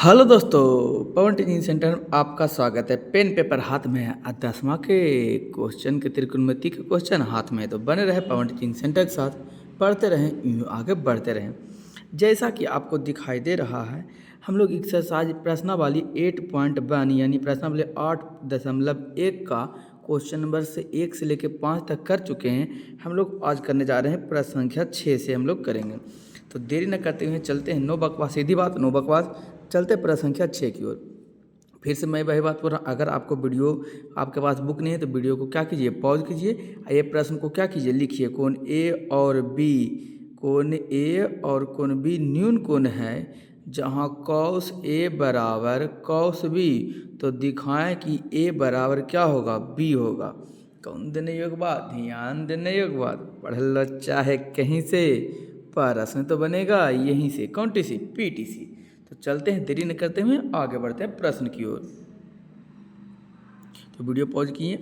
Hello दोस्तों, पवन teaching centre में आपका स्वागत है। पेन पेपर हाथ में है, 10वां के क्वेश्चन के त्रिकोणमिति के क्वेश्चन हाथ में है, तो बने रहे पवन टीचिंग सेंटर के साथ, पढ़ते रहें, यूँ आगे बढ़ते रहें। जैसा कि आपको दिखाई दे रहा है, हम लोग एक्सरसाइज प्रश्नावली 8.1 यानी प्रश्नावली 8.1 का क्वेश्चन नंबर 1 से लेकर 5 तक कर चुके हैं। हम लोग आज करने जा रहे हैं प्रश्न संख्या 6 से हम लोग करेंगे। तो देरी न करते हुए चलते हैं, नो बकवास, सीधी बात, नो बकवास, चलते प्रश्न संख्या 6 की ओर। फिर से मैं वही बात बोल रहा हूँ, अगर आपको वीडियो आपके पास बुक नहीं है तो वीडियो को क्या कीजिए, पॉज कीजिए, ये प्रश्न को क्या कीजिए, लिखिए। कोण ए और बी, कोण ए और कोण बी न्यून कोण है जहाँ कॉस ए बराबर कॉस बी, तो दिखाएं कि ए बराबर क्या होगा, बी होगा। कौन देने योग्य बात, ध्यान देने योग्य बात, पढ़ चाहे कहीं से, प्रश्न तो बनेगा यहीं से, कौन टी सी, पीटीसी। तो चलते हैं, देरी न करते हुए आगे बढ़ते हैं प्रश्न की ओर। तो वीडियो पॉज किए,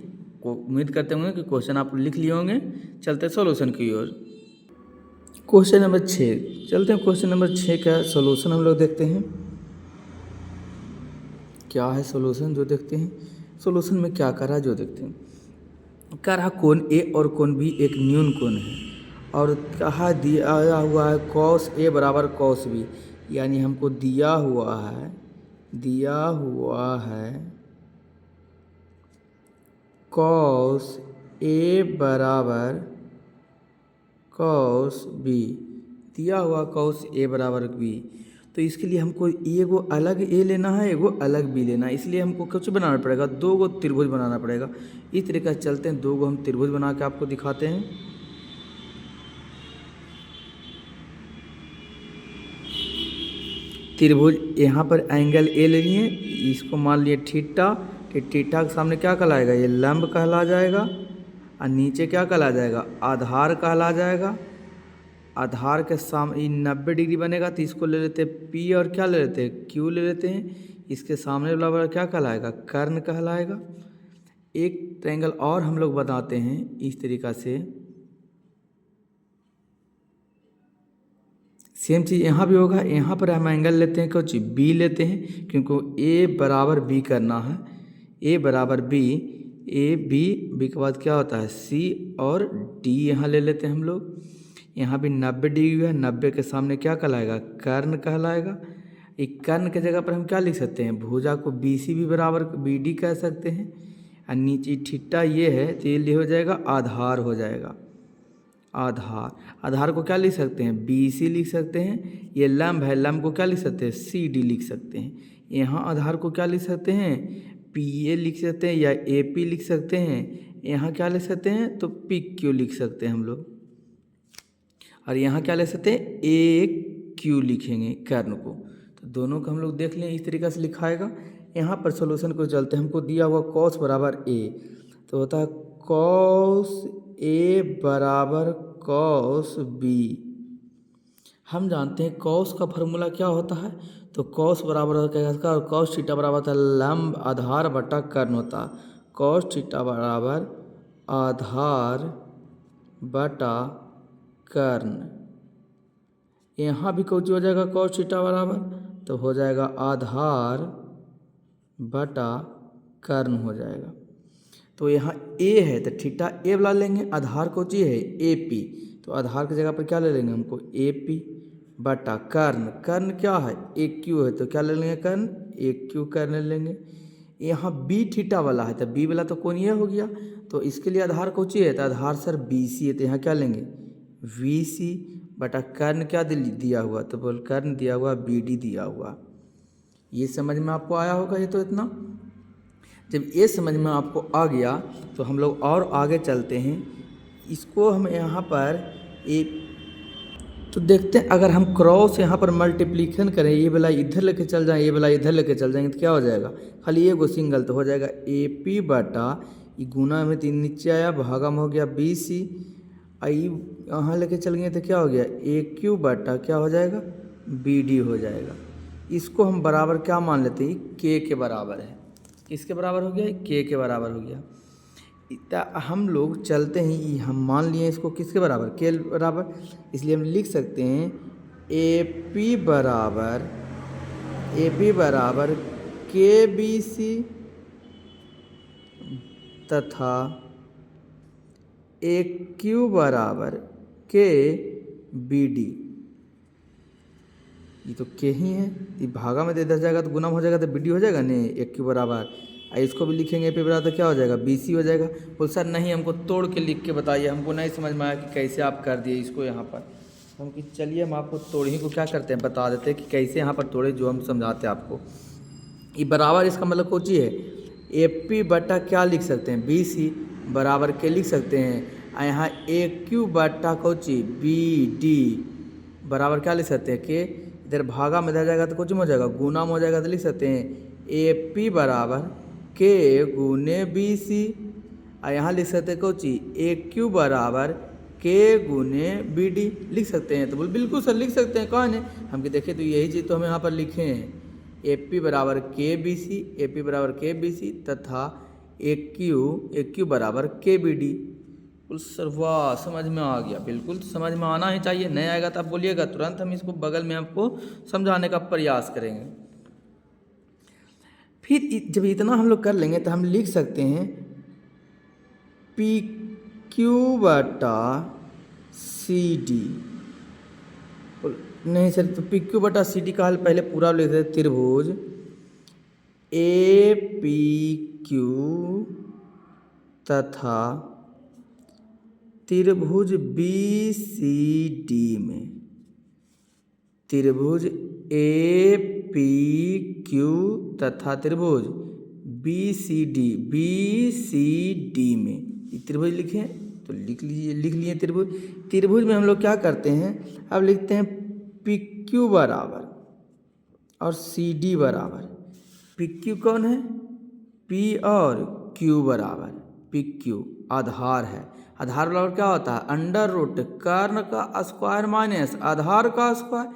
उम्मीद करते होंगे कि क्वेश्चन आप लिख लिए होंगे। चलते हैं सॉल्यूशन की ओर। क्वेश्चन नंबर 6, चलते हैं क्वेश्चन नंबर 6 का सॉल्यूशन हम लोग देखते हैं। क्या है सॉल्यूशन, जो देखते हैं सॉल्यूशन में क्या कर रहा है, जो देखते हैं। कह रहा कोण ए और कोण बी एक न्यून कोण है, और कहा दिया हुआ है कॉस ए बराबर कॉस बी, यानी हमको दिया हुआ है कॉस ए बराबर कॉस बी, दिया हुआ कॉस ए बराबर बी। तो इसके लिए हमको एगो अलग ए लेना है, एगो अलग बी लेना है, इसलिए हमको कुछ बनाना पड़ेगा, दो गो त्रिभुज बनाना पड़ेगा। इस तरीके से चलते हैं, दो गो हम त्रिभुज बना के आपको दिखाते हैं। त्रिभुज यहाँ पर एंगल ए ले लिए, इसको मान लिए थीटा, कि थीटा के सामने क्या कहलाएगा, ये लंब कहला जाएगा, और नीचे क्या कहला जाएगा, आधार कहला जाएगा। आधार के सामने 90 डिग्री बनेगा, तो इसको ले लेते हैं पी, और क्या ले लेते हैं, क्यू ले लेते हैं। इसके सामने वाला क्या कहलाएगा, कर्ण कहलाएगा। एक ट्रायंगल और हम लोग बताते हैं इस तरीक़ा से, सेम चीज़ यहाँ भी होगा। यहाँ पर हम एंगल लेते हैं, कुछ बी लेते हैं, क्योंकि ए बराबर बी करना है, ए बराबर बी, ए बी, बी के बाद क्या होता है सी, और डी यहाँ ले लेते हैं हम लोग। यहाँ भी 90 डिग्री है, 90 के सामने क्या कहलाएगा, कर्ण कहलाएगा। एक कर्ण के जगह पर हम क्या लिख सकते हैं, भुजा को बी सी भी बराबर बी डी कह सकते हैं, और नीचे थीटा ये है, तो ये हो जाएगा आधार, हो जाएगा आधार। आधार को क्या लिख सकते हैं, बी सी लिख सकते हैं। ये लंब है, लंब को क्या लिख सकते हैं, सी डी लिख सकते हैं। यहाँ आधार को क्या लिख सकते हैं, पी ए लिख सकते हैं, या ए पी लिख सकते हैं। यहाँ क्या लिख सकते हैं, तो पी क्यू लिख सकते हैं हम लोग। और यहाँ क्या लिख सकते हैं, ए क्यू लिखेंगे कर्ण को। तो दोनों को हम लोग देख लें, इस तरीक़े से लिखाएगा। यहाँ पर सॉल्यूशन को चलते हैं, हमको दिया हुआ कॉस बराबर ए, तो होता है कॉस ए बराबर कॉस बी। हम जानते हैं कॉस का फार्मूला क्या होता है, तो कॉस बराबर होता है, और कॉस थीटा बराबर होता है लंब आधार बटा कर्ण होता है। कॉस थीटा बराबर आधार बटा कर्ण। यहाँ भी कुछ हो जाएगा कॉस थीटा बराबर, तो हो जाएगा आधार बटा कर्ण हो जाएगा। तो यहाँ ए है, तो थीटा ए वाला लेंगे, आधार को जी है ए पी, तो आधार की जगह पर क्या ले लेंगे हमको, ए पी बटा कर्ण। कर्ण क्या है, ए क्यू है, तो क्या ले लेंगे, कर्ण ए क्यू कर्ण ले लेंगे। यहाँ बी थीटा वाला है, तो बी वाला तो कौन ये हो गया, तो इसके लिए आधार को चाहिए, तो आधार सर बी सी है, तो यहाँ क्या लेंगे, वी सी बटा कर्ण क्या दिया हुआ, तो बोल कर्ण दिया हुआ, बी डी दिया हुआ। ये समझ में आपको आया होगा। ये तो इतना, जब ये समझ में आपको आ गया तो हम लोग और आगे चलते हैं। इसको हम यहाँ पर एक, तो देखते हैं, अगर हम क्रॉस यहाँ पर मल्टीप्लिकेशन करें, ये वाला इधर लेके चल जाए, ये वाला इधर लेके चल जाएंगे, तो क्या हो जाएगा, खाली ये गो सिंगल, तो हो जाएगा ए पी बटा, ये गुना में 3 नीचे आया, भागा में हो गया बी सी, आई यहाँ लेके चल गए तो क्या हो गया, ए क्यू बटा क्या हो जाएगा, बी डी हो जाएगा। इसको हम बराबर क्या मान लेते हैं, के बराबर है। किसके बराबर हो गया, के बराबर हो गया। हम लोग चलते हैं, हम मान लिए इसको किसके बराबर, के बराबर, इसलिए हम लिख सकते हैं ए पी बराबर ए बी बराबर के बी सी तथा ए क्यू बराबर के बी डी। ये तो के ही है, ये भागा में दे दिया जाएगा तो गुना हो जाएगा तो बी डी हो जाएगा नहीं, ए क्यू बराबर इसको भी लिखेंगे पे बराबर तो क्या हो जाएगा बी सी हो जाएगा। बोल सर नहीं हमको तोड़ के लिख के बताइए, हमको नहीं समझ में आया कि कैसे आप कर दिए इसको यहाँ पर। हम कि चलिए हम आपको तोड़ ही को क्या करते हैं बता देते हैं कि कैसे यहाँ पर तोड़े, जो हम समझाते हैं आपको। ये बराबर इसका मतलब कौन चीज़ है, ए पी बटा क्या लिख सकते हैं बी सी बराबर के लिख सकते हैं, और यहाँ ए क्यू बटा कोची बी डी बराबर क्या लिख सकते हैं के, इधर भागा में रह जाएगा तो कुछ में हो जाएगा गुना में हो जाएगा तो लिख सकते हैं ए पी बराबर के गुने बी सी, और यहाँ लिख सकते हैं कोची ए क्यू बराबर के गुने बी डी लिख सकते हैं। तो बोल बिल्कुल सर लिख सकते हैं, कौन है हम कि देखें तो यही चीज़ तो हम यहाँ पर लिखे हैं, ए पी बराबर के बी सी, ए पी बराबर के बी सी तथा ए क्यू बराबर के बी डी। बिल्कुल सर वाह समझ में आ गया, बिल्कुल तो समझ में आना ही चाहिए, नहीं आएगा तो आप बोलिएगा तुरंत हम इसको बगल में आपको समझाने का प्रयास करेंगे। फिर जब इतना हम लोग कर लेंगे तो हम लिख सकते हैं पी क्यू बटा सी डी। नहीं सर तो पी क्यू बटा सी डी का हल पहले पूरा लिख देते, त्रिभुज ए पी क्यू तथा त्रिभुज बी सी डी में, त्रिभुज ए पी क्यू तथा त्रिभुज बी सी डी में त्रिभुज लिखें तो लिख लिए त्रिभुज। त्रिभुज में हम लोग क्या करते हैं, अब लिखते हैं पी क्यू बराबर और सी डी बराबर, पी क्यू कौन है पी और क्यू बराबर, पी क्यू आधार है, आधार बराबर क्या होता है अंडर रूट कर्ण का स्क्वायर माइनस आधार का स्क्वायर,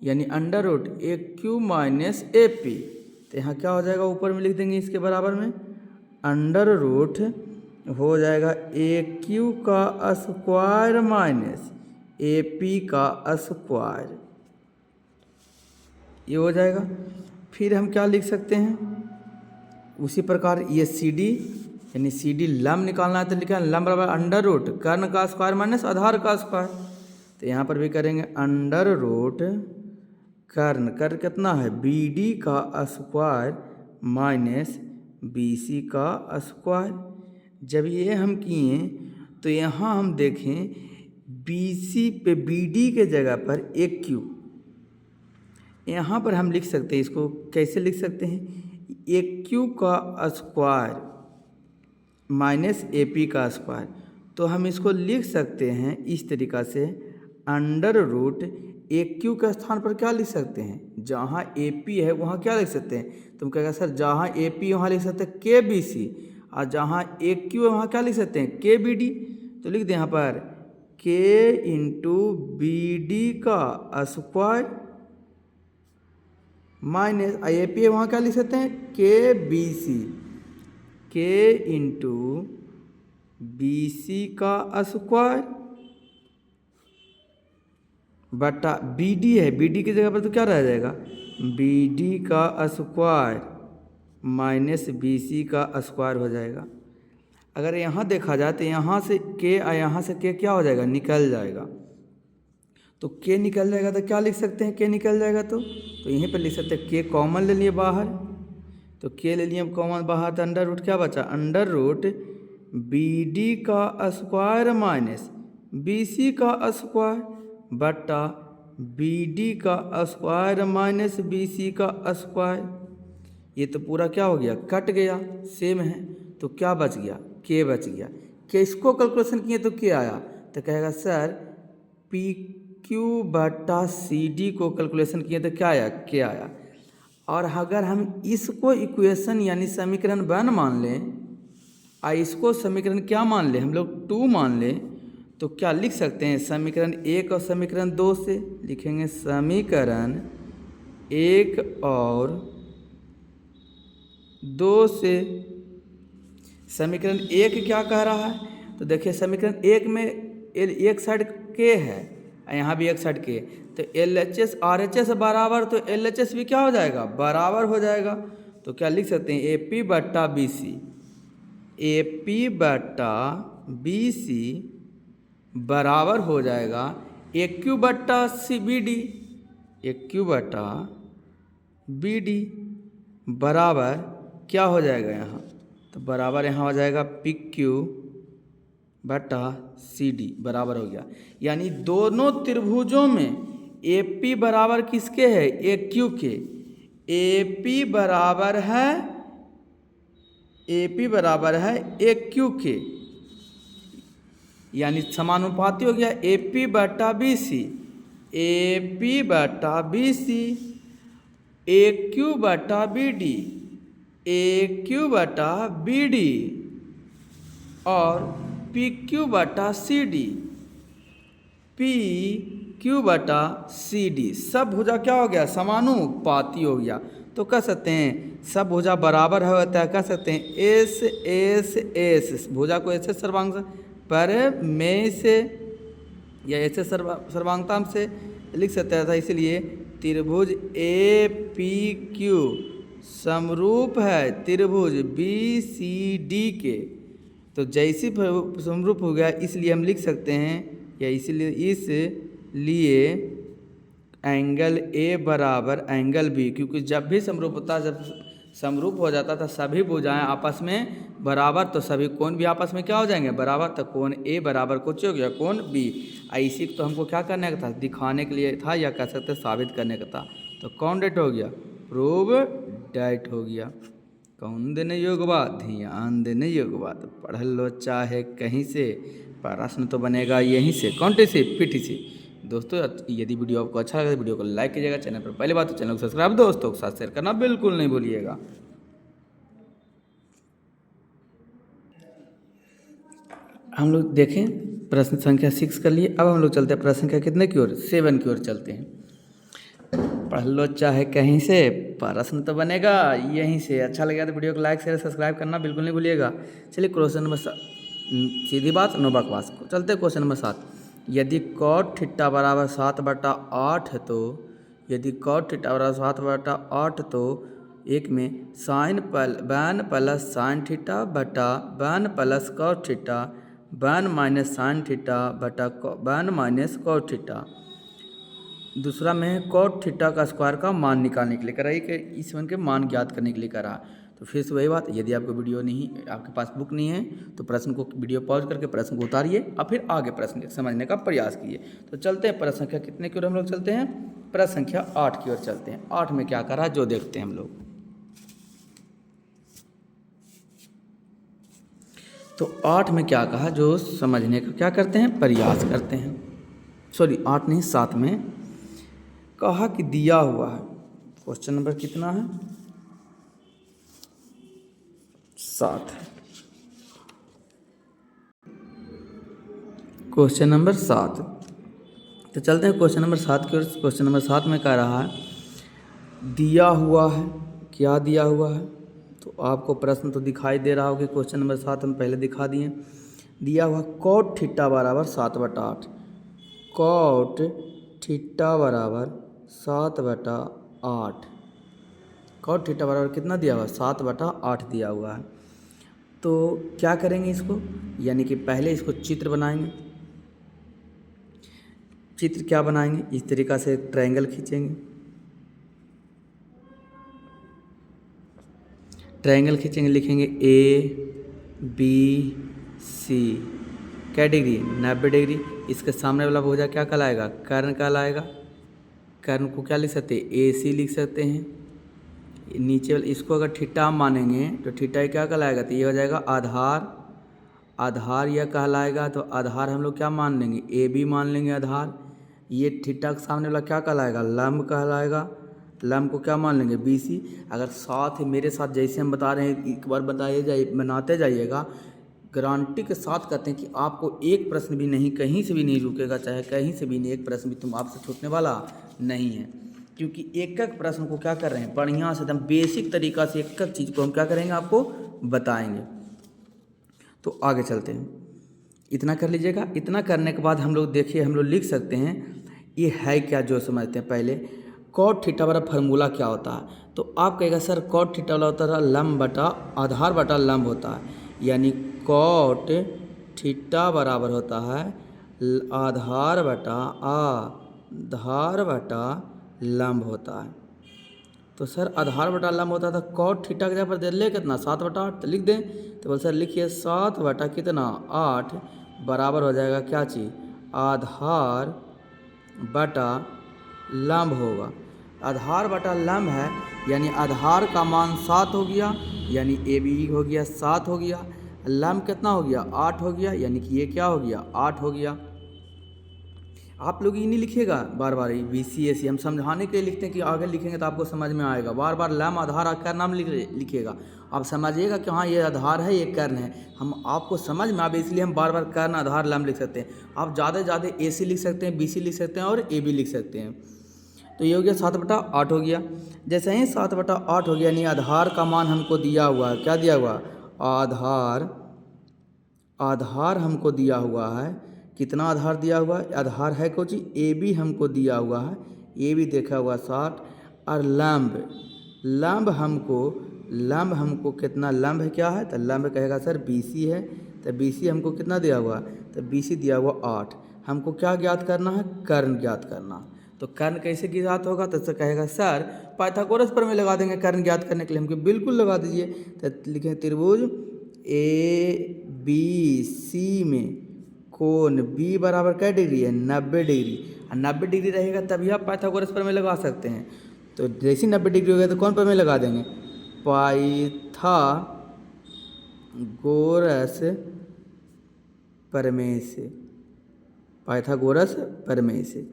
यानी under root A Q minus A P. तो यहाँ क्या हो जाएगा ऊपर में लिख देंगे इसके बराबर में अंडर रूट हो जाएगा ए क्यू का स्क्वायर माइनस ए पी का स्क्वायर, ये हो जाएगा। फिर हम क्या लिख सकते हैं उसी प्रकार ये सी डी, यानी सी डी लम निकालना है तो लिखा है लम बराबर अंडर रूट कर्ण का स्क्वायर माइनस आधार का स्क्वायर। तो यहाँ पर भी करेंगे अंडर रूट कर्ण कितना है बी डी का स्क्वायर माइनस बी सी का स्क्वायर। जब ये हम किए तो यहाँ हम देखें बी सी पे बी डी के जगह पर ए क्यू, यहाँ पर हम लिख सकते हैं इसको कैसे लिख सकते हैं ए क्यू का स्क्वायर माइनस ए पी का स्क्वायर। तो हम इसको लिख सकते हैं इस तरीक़ा से अंडर रूट ए क्यू के स्थान पर क्या लिख सकते हैं जहाँ ए पी है वहाँ क्या लिख सकते हैं, तुम कहेगा सर जहाँ ए पी वहाँ लिख सकते हैं के बी सी, और जहाँ ए क्यू है वहाँ क्या लिख सकते हैं के बी डी। तो लिख दें यहाँ पर के इंटू बी डी का स्क्वायर माइनस ए पी है वहाँ क्या लिख सकते हैं के बी सी, के इंटू बी सी का स्क्वायर बटा बी डी है, बी डी की जगह पर तो क्या रह जाएगा बी डी का स्क्वायर माइनस बी सी का स्क्वायर हो जाएगा। अगर यहाँ देखा जाए तो यहाँ से के और यहाँ से के क्या हो जाएगा निकल जाएगा, तो के निकल जाएगा तो क्या लिख सकते हैं के निकल जाएगा तो यहीं पर लिख सकते हैं के कॉमन ले लिए बाहर, तो के ले लिए कॉमन बाहर तो अंडर रूट क्या बचा अंडर रूट बी डी का स्क्वायर माइनस बी सी का स्क्वायर बटा बी डी का स्क्वायर माइनस बी सी का स्क्वायर। ये तो पूरा क्या हो गया कट गया सेम है, तो क्या बच गया के बच गया। के इसको कैलकुलेशन किए तो क्या आया, तो कहेगा सर पी क्यू बटा सी डी को कैलकुलेशन किए तो क्या आया के आया। और अगर हम इसको इक्वेशन यानी समीकरण 1 मान लें और इसको समीकरण क्या मान लें हम लोग 2 मान लें, तो क्या लिख सकते हैं समीकरण 1 और समीकरण 2 से लिखेंगे समीकरण 1 और 2 से। समीकरण 1 क्या कह रहा है, तो देखिए समीकरण 1 में एक साइड के है यहाँ भी 61 के, तो LHS RHS बराबर, तो LHS भी क्या हो जाएगा, बराबर हो जाएगा। तो क्या लिख सकते हैं, AP बट्टा BC, AP बट्टा BC बराबर हो जाएगा AQ बट्टा BD, AQ बट्टा BD बराबर क्या हो जाएगा यहाँ, तो बराबर यहाँ हो जाएगा PQ बटा CD बराबर हो गया। यानी दोनों त्रिभुजों में AP बराबर किसके है, AQ के, AP बराबर है, AP बराबर है AQ के, यानी समानुपाती हो गया AP बटा BC, AP बटा BC, AQ बटा BD, AQ बटा BD और PQ बटा CD, PQ बटा CD सब भुजा क्या हो गया, समानुपाती हो गया। तो कह सकते हैं सब भुजा बराबर होता है, कह सकते हैं एस एस एस, भुजा को ऐसे सर्वांग पर में से या ऐसे सर्वांगता से लिख सकता था, इसलिए त्रिभुज APQ समरूप है त्रिभुज BCD के। तो जैसी समरूप हो गया, इसलिए हम लिख सकते हैं, या इसलिए एंगल A बराबर एंगल B, क्योंकि जब भी समरूप होता, जब समरूप हो जाता था सभी भुजाएं आपस में बराबर, तो सभी कोण भी आपस में क्या हो जाएंगे, बराबर। तो कोण A बराबर कुछ हो गया कोण B। इसी तो हमको क्या करने का था, दिखाने के लिए था, या कह सकते साबित करने का था। तो कौन डेट हो गया, प्रूव डेट हो गया। कौन देने योग बात, ध्यान देने योग बात, पढ़ लो चाहे कहीं से, प्रश्न तो बनेगा यहीं से, कौन से पीटी से। दोस्तों यदि वीडियो आपको अच्छा लगे तो वीडियो को लाइक कीजिएगा, चैनल पर पहली बात तो चैनल को सब्सक्राइब दोस्तों के साथ शेयर करना बिल्कुल नहीं भूलिएगा। हम लोग देखें प्रश्न संख्या 6 कर लिए, अब हम लोग चलते हैं प्रश्न संख्या कितने की ओर, 7 की ओर चलते हैं। पढ़ लो चाहे कहीं से, प्रश्न तो बनेगा यहीं से। अच्छा लगा तो वीडियो को लाइक शेयर सब्सक्राइब करना बिल्कुल नहीं भूलिएगा। चलिए क्वेश्चन नंबर 7, सीधी बात नो बकवास, चलते क्वेश्चन नंबर 7। यदि cot थीटा बराबर 7/8 है, तो यदि cot थीटा बराबर 7/8 तो एक में वन प्लस साइन थीटा बटा one plus cot theta one minus sine theta बटा वन माइनस cot थीटा। दूसरा में cot थीटा का स्क्वायर का मान निकालने के लिए करा, कि इस वन के मान ज्ञात करने के लिए करा। तो फिर से वही बात, यदि आपको वीडियो नहीं, आपके पास बुक नहीं है, तो प्रश्न को वीडियो पॉज करके प्रश्न को उतारिए और फिर आगे प्रश्न समझने का प्रयास कीजिए। तो चलते हैं प्रश्न संख्या कितने की ओर हम लोग चलते हैं, प्रश्न संख्या 8 की ओर चलते हैं। 8 में क्या करा जो देखते हैं हम लोग। तो 8 में क्या कहा जो समझने का क्या करते हैं, प्रयास करते हैं। सॉरी 8 नहीं 7 में कहा कि दिया हुआ है, क्वेश्चन नंबर कितना है, 7। Question number 7। तो चलते हैं क्वेश्चन नंबर 7 की ओर। क्वेश्चन नंबर 7 में कह रहा है दिया हुआ है, क्या दिया हुआ है, तो आपको प्रश्न तो दिखाई दे रहा होगा। क्वेश्चन नंबर 7 हम पहले दिखा दिए। दिया हुआ cot थीटा बराबर 7/8, cot थीटा बराबर 7/8, cot थीटा बराबर कितना दिया हुआ है, 7/8 दिया हुआ है। तो क्या करेंगे इसको, यानी कि पहले इसको चित्र बनाएंगे। चित्र क्या बनाएंगे, इस तरीक़ा से ट्रायंगल खींचेंगे, ट्रायंगल खींचेंगे, लिखेंगे ABC, क्या डिग्री, 90 डिग्री। इसके सामने वाला भुजा क्या कहलाएगा, कर्ण कहलाएगा। कर्ण को क्या लिख सकते हैं, AC लिख सकते हैं। नीचे वाले इसको अगर थीटा मानेंगे तो थीटा क्या कहलाएगा, तो ये हो जाएगा आधार, आधार यह कहलाएगा। तो आधार हम लोग क्या मान लेंगे, AB मान लेंगे आधार। ये थीटा के सामने वाला क्या कहलाएगा, लंब कहलाएगा। लंब को क्या मान लेंगे, BC। अगर साथ मेरे साथ जैसे हम बता रहे हैं एक बार बनाते जाइएगा, गारंटी के साथ कहते हैं कि आपको एक प्रश्न भी नहीं, कहीं से भी नहीं रुकेगा, चाहे कहीं से भी नहीं, एक प्रश्न भी तुम आपसे छूटने वाला नहीं है। क्योंकि एक एक प्रश्न को क्या कर रहे हैं, बढ़िया से एकदम बेसिक तरीक़ा से एक एक चीज़ को हम क्या करेंगे, आपको बताएंगे। तो आगे चलते हैं, इतना कर लीजिएगा। इतना करने के बाद हम लोग देखिए, हम लोग लिख सकते हैं ये है क्या जो समझते हैं पहले। कॉट थीटा वाला फार्मूला क्या होता है, तो आप कहेगा सर कॉट थीटा वाला होता है लंब बटा आधार बटा लंब होता है, यानी कॉट थीटा बराबर होता है आधार बटा लंब होता है। तो सर आधार बटा लंब होता था, कॉट थीटा के जगह पर दे ले कितना 7/8 तो लिख दें, तो बोल सर लिखिए 7 बटा कितना 8 बराबर हो जाएगा क्या चीज़, आधार बटा लंब होगा। आधार बटा लंब है यानी आधार का मान 7 हो गया, यानी ए बी हो गया 7 हो गया, लंब कितना हो गया 8 हो गया, यानी कि ये क्या हो गया 8 हो गया। आप लोग ये नहीं लिखिएगा बार बार BCAC, हम समझाने के लिए लिखते हैं कि आगे लिखेंगे तो आपको समझ में आएगा। बार बार लंब आधार का नाम लिखिएगा, आप समझिएगा कि हाँ ये आधार है ये कर्ण है, हम आपको समझ में आए इसलिए हम बार बार कर्ण आधार लंब लिख सकते हैं। आप ज़्यादा से ज़्यादा AC लिख सकते हैं, BC लिख सकते हैं और AB लिख सकते हैं। तो ये हो गया 7/8 हो गया। जैसे ही 7/8 हो गया यानी आधार का मान हमको दिया हुआ है, क्या दिया हुआ आधार हमको दिया हुआ है, कितना आधार दिया हुआ है, आधार है कुछ AB हमको दिया हुआ है, AB देखा हुआ 60, और लंब हमको कितना लंब है क्या है, तो लंब कहेगा सर BC है, तो BC हमको कितना दिया हुआ, तो BC दिया हुआ 8। हमको क्या ज्ञात करना है, कर्ण ज्ञात करना। तो कर्ण कैसे ज्ञात होगा, तो कहेगा सर पाइथागोरस पर में लगा देंगे कर्ण ज्ञात करने के लिए, हमको बिल्कुल लगा दीजिए। तो लिखें त्रिभुज ABC में कोण B बराबर क्या डिग्री है 90 डिग्री, और 90 डिग्री रहेगा तभी आप पाइथागोरस पर में लगा सकते हैं। तो जैसे 90 डिग्री हो गया तो कौन पर में लगा देंगे, पाइथागोरस प्रमेय से।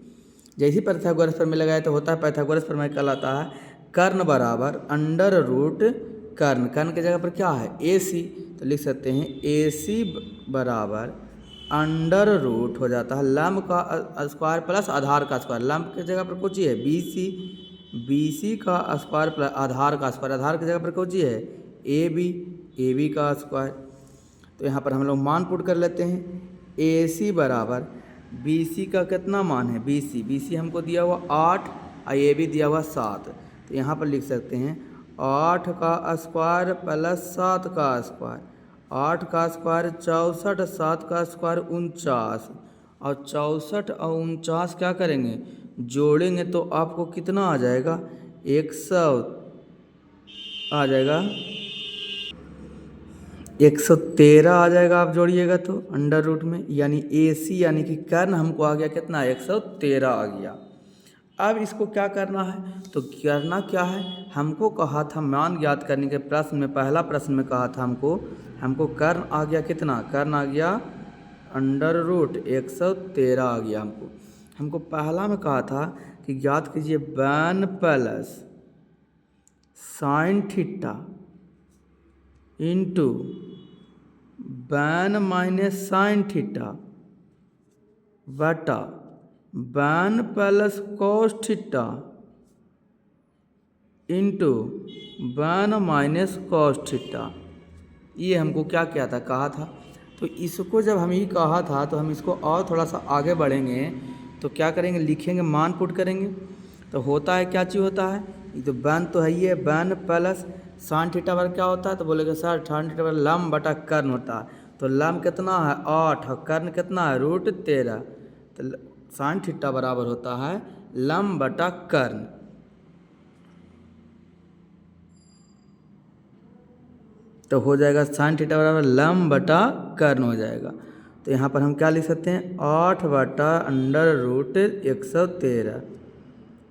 जैसे पाइथागोरस प्रमेय लगाए तो होता है पाइथागोरस प्रमेय कहलाता है कर्ण बराबर अंडर रूट कर्ण के जगह पर क्या है AC, तो लिख सकते हैं AC बराबर अंडर रूट हो जाता है लंब का स्क्वायर प्लस आधार का स्क्वायर, लंब की जगह पर कुछ है BC का स्क्वायर प्लस आधार का स्क्वायर, आधार की जगह पर कुछ है AB का स्क्वायर। तो यहाँ पर हम लोग मान पुट कर लेते हैं, AC बराबर BC का कितना मान है, BC हमको दिया हुआ 8 और AB दिया हुआ 7, तो यहाँ पर लिख सकते हैं 8 का स्क्वायर प्लस 7 का स्क्वायर, 8 का स्क्वायर 64, 7 का स्क्वायर 49, और 64 और 49 क्या करेंगे जोड़ेंगे तो आपको कितना आ जाएगा 100 आ जाएगा 113 आ जाएगा। आप जोड़िएगा तो अंडर रूट में, यानी AC यानी कि कर्ण हमको आ गया कितना 113 आ गया। अब इसको क्या करना है, तो करना क्या है, हमको कहा था मान ज्ञात करने के प्रश्न में, पहला प्रश्न में कहा था हमको कर्ण आ गया कितना, कर्ण आ गया अंडर रूट 113 आ गया। हमको पहला में कहा था कि ज्ञात कीजिए tan plus sine theta into tan minus sine theta बटा tan plus cos theta into tan minus cos theta. ये हमको क्या किया था, कहा था। तो इसको जब हम ये कहा था तो हम इसको और थोड़ा सा आगे बढ़ेंगे तो क्या करेंगे, लिखेंगे मान पुट करेंगे। तो होता है क्या चीज़ होता है, ये तो tan तो है ही है, tan प्लस साइन थीटा पर क्या होता है, तो बोलेगा सर साइन थीटा पर लंब बटा कर्ण होता है। तो लंब कितना है 8 और कर्ण कितना है √13, तो साइन थीटा बराबर होता है लंब बटा कर्ण। तो हो जाएगा साइन थीटा बराबर लंब बटा कर्ण हो जाएगा। तो यहाँ पर हम क्या लिख सकते हैं 8 बटा under root 113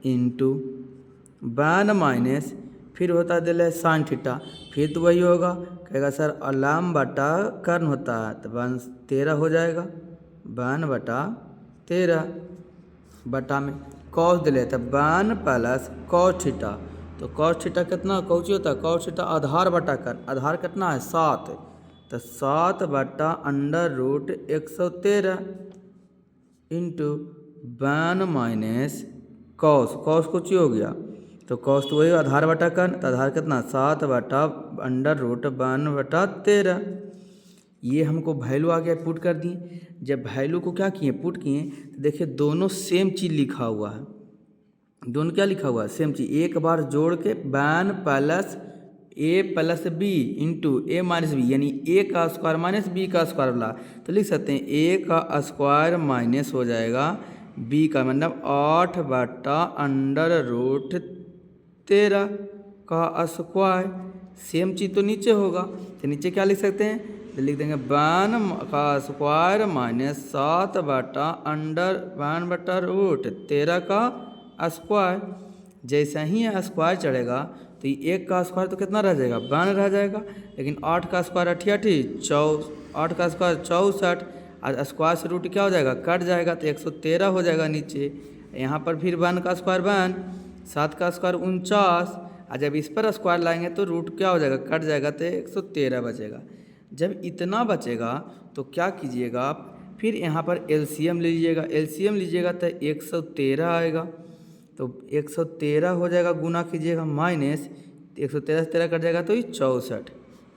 into tan minus फिर होता है दिले साइन थीटा, फिर तो वही होगा, कहेगा सर लंब बटा कर्ण होता है तो 13 हो जाएगा, 1 बटा 13 बटा में कॉस दिले तो 1 प्लस कॉस थीटा, तो कॉस थीटा कितना कौची होता है, कॉस थीटा आधार बटा कर्ण, आधार कितना है 7, तो 7 बटा under root 113 into tan minus cos कुछ हो गया, तो कॉस तो वही आधार बटा कर्ण, तो आधार कितना 7 बटा अंडर रूट 1 बटा 13 ये हमको वैल्यू आ गया, पुट कर दिए। जब वैल्यू को क्या किए, पुट किए, तो देखिए दोनों सेम चीज़ लिखा हुआ है। दोनों क्या लिखा हुआ है, सेम चीज़। एक बार जोड़ के वन प्लस ए प्लस बी इंटू ए माइनस बी, यानी ए का स्क्वायर माइनस बी का स्क्वायर वाला, तो लिख सकते हैं ए का स्क्वायर माइनस हो जाएगा बी का, मतलब 8/√13 का स्क्वायर। सेम चीज़ तो नीचे होगा, तो नीचे क्या लिख सकते हैं, तो लिख देंगे 1 का स्क्वायर माइनस 7/√13 का स्क्वायर। जैसे ही स्क्वायर चढ़ेगा तो ये 1 का स्क्वायर तो कितना रह जाएगा, 1 रह जाएगा, लेकिन 8 का स्क्वायर 8 का स्क्वायर 64, और स्क्वायर से रूट क्या हो जाएगा, कट जाएगा, तो 113 हो जाएगा नीचे। यहाँ पर फिर 1 का स्क्वायर 1, 7 का स्क्वायर 49, और जब इस पर स्क्वायर लाएंगे तो रूट क्या हो जाएगा, कट जाएगा, तो 113 बचेगा। जब इतना बचेगा तो क्या कीजिएगा आप, फिर यहाँ पर एलसीएम लीजिएगा। एलसीएम लीजिएगा तो 113 आएगा, तो 113 हो जाएगा, गुना कीजिएगा माइनस 113 से 13 कट जाएगा तो ये 64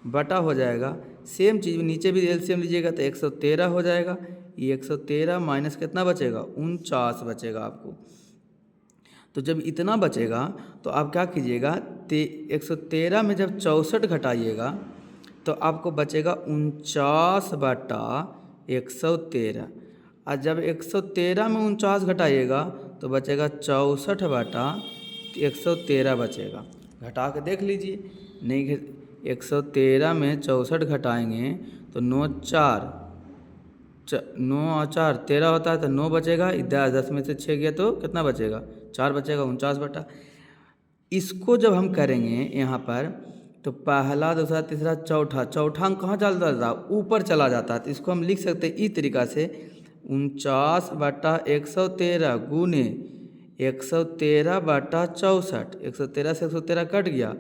बटा हो जाएगा। सेम चीज़ नीचे भी एलसीएम लीजिएगा तो 113 हो जाएगा। ये 113 माइनस कितना बचेगा, 49 बचेगा आपको। तो जब इतना बचेगा तो आप क्या कीजिएगा, 113 में जब 64 घटाइएगा तो आपको बचेगा 49/113, और जब 113 में 49 घटाइएगा तो बचेगा 64/113 बचेगा। घटा के देख लीजिए, नहीं 113 में 64 घटाएंगे तो 9 और 4 13 होता है, तो 9 बचेगा, 10 में से 6 गया तो कितना बचेगा, 4 बचेगा, 49 बटा। इसको जब हम करेंगे यहाँ पर तो पहला दूसरा तीसरा चौथा अंक कहाँ चलता था, ऊपर चला जाता है। तो इसको हम लिख सकते हैं इस तरीक़ा से, 49/113 गुने 113/64। 113 से 113 कट गया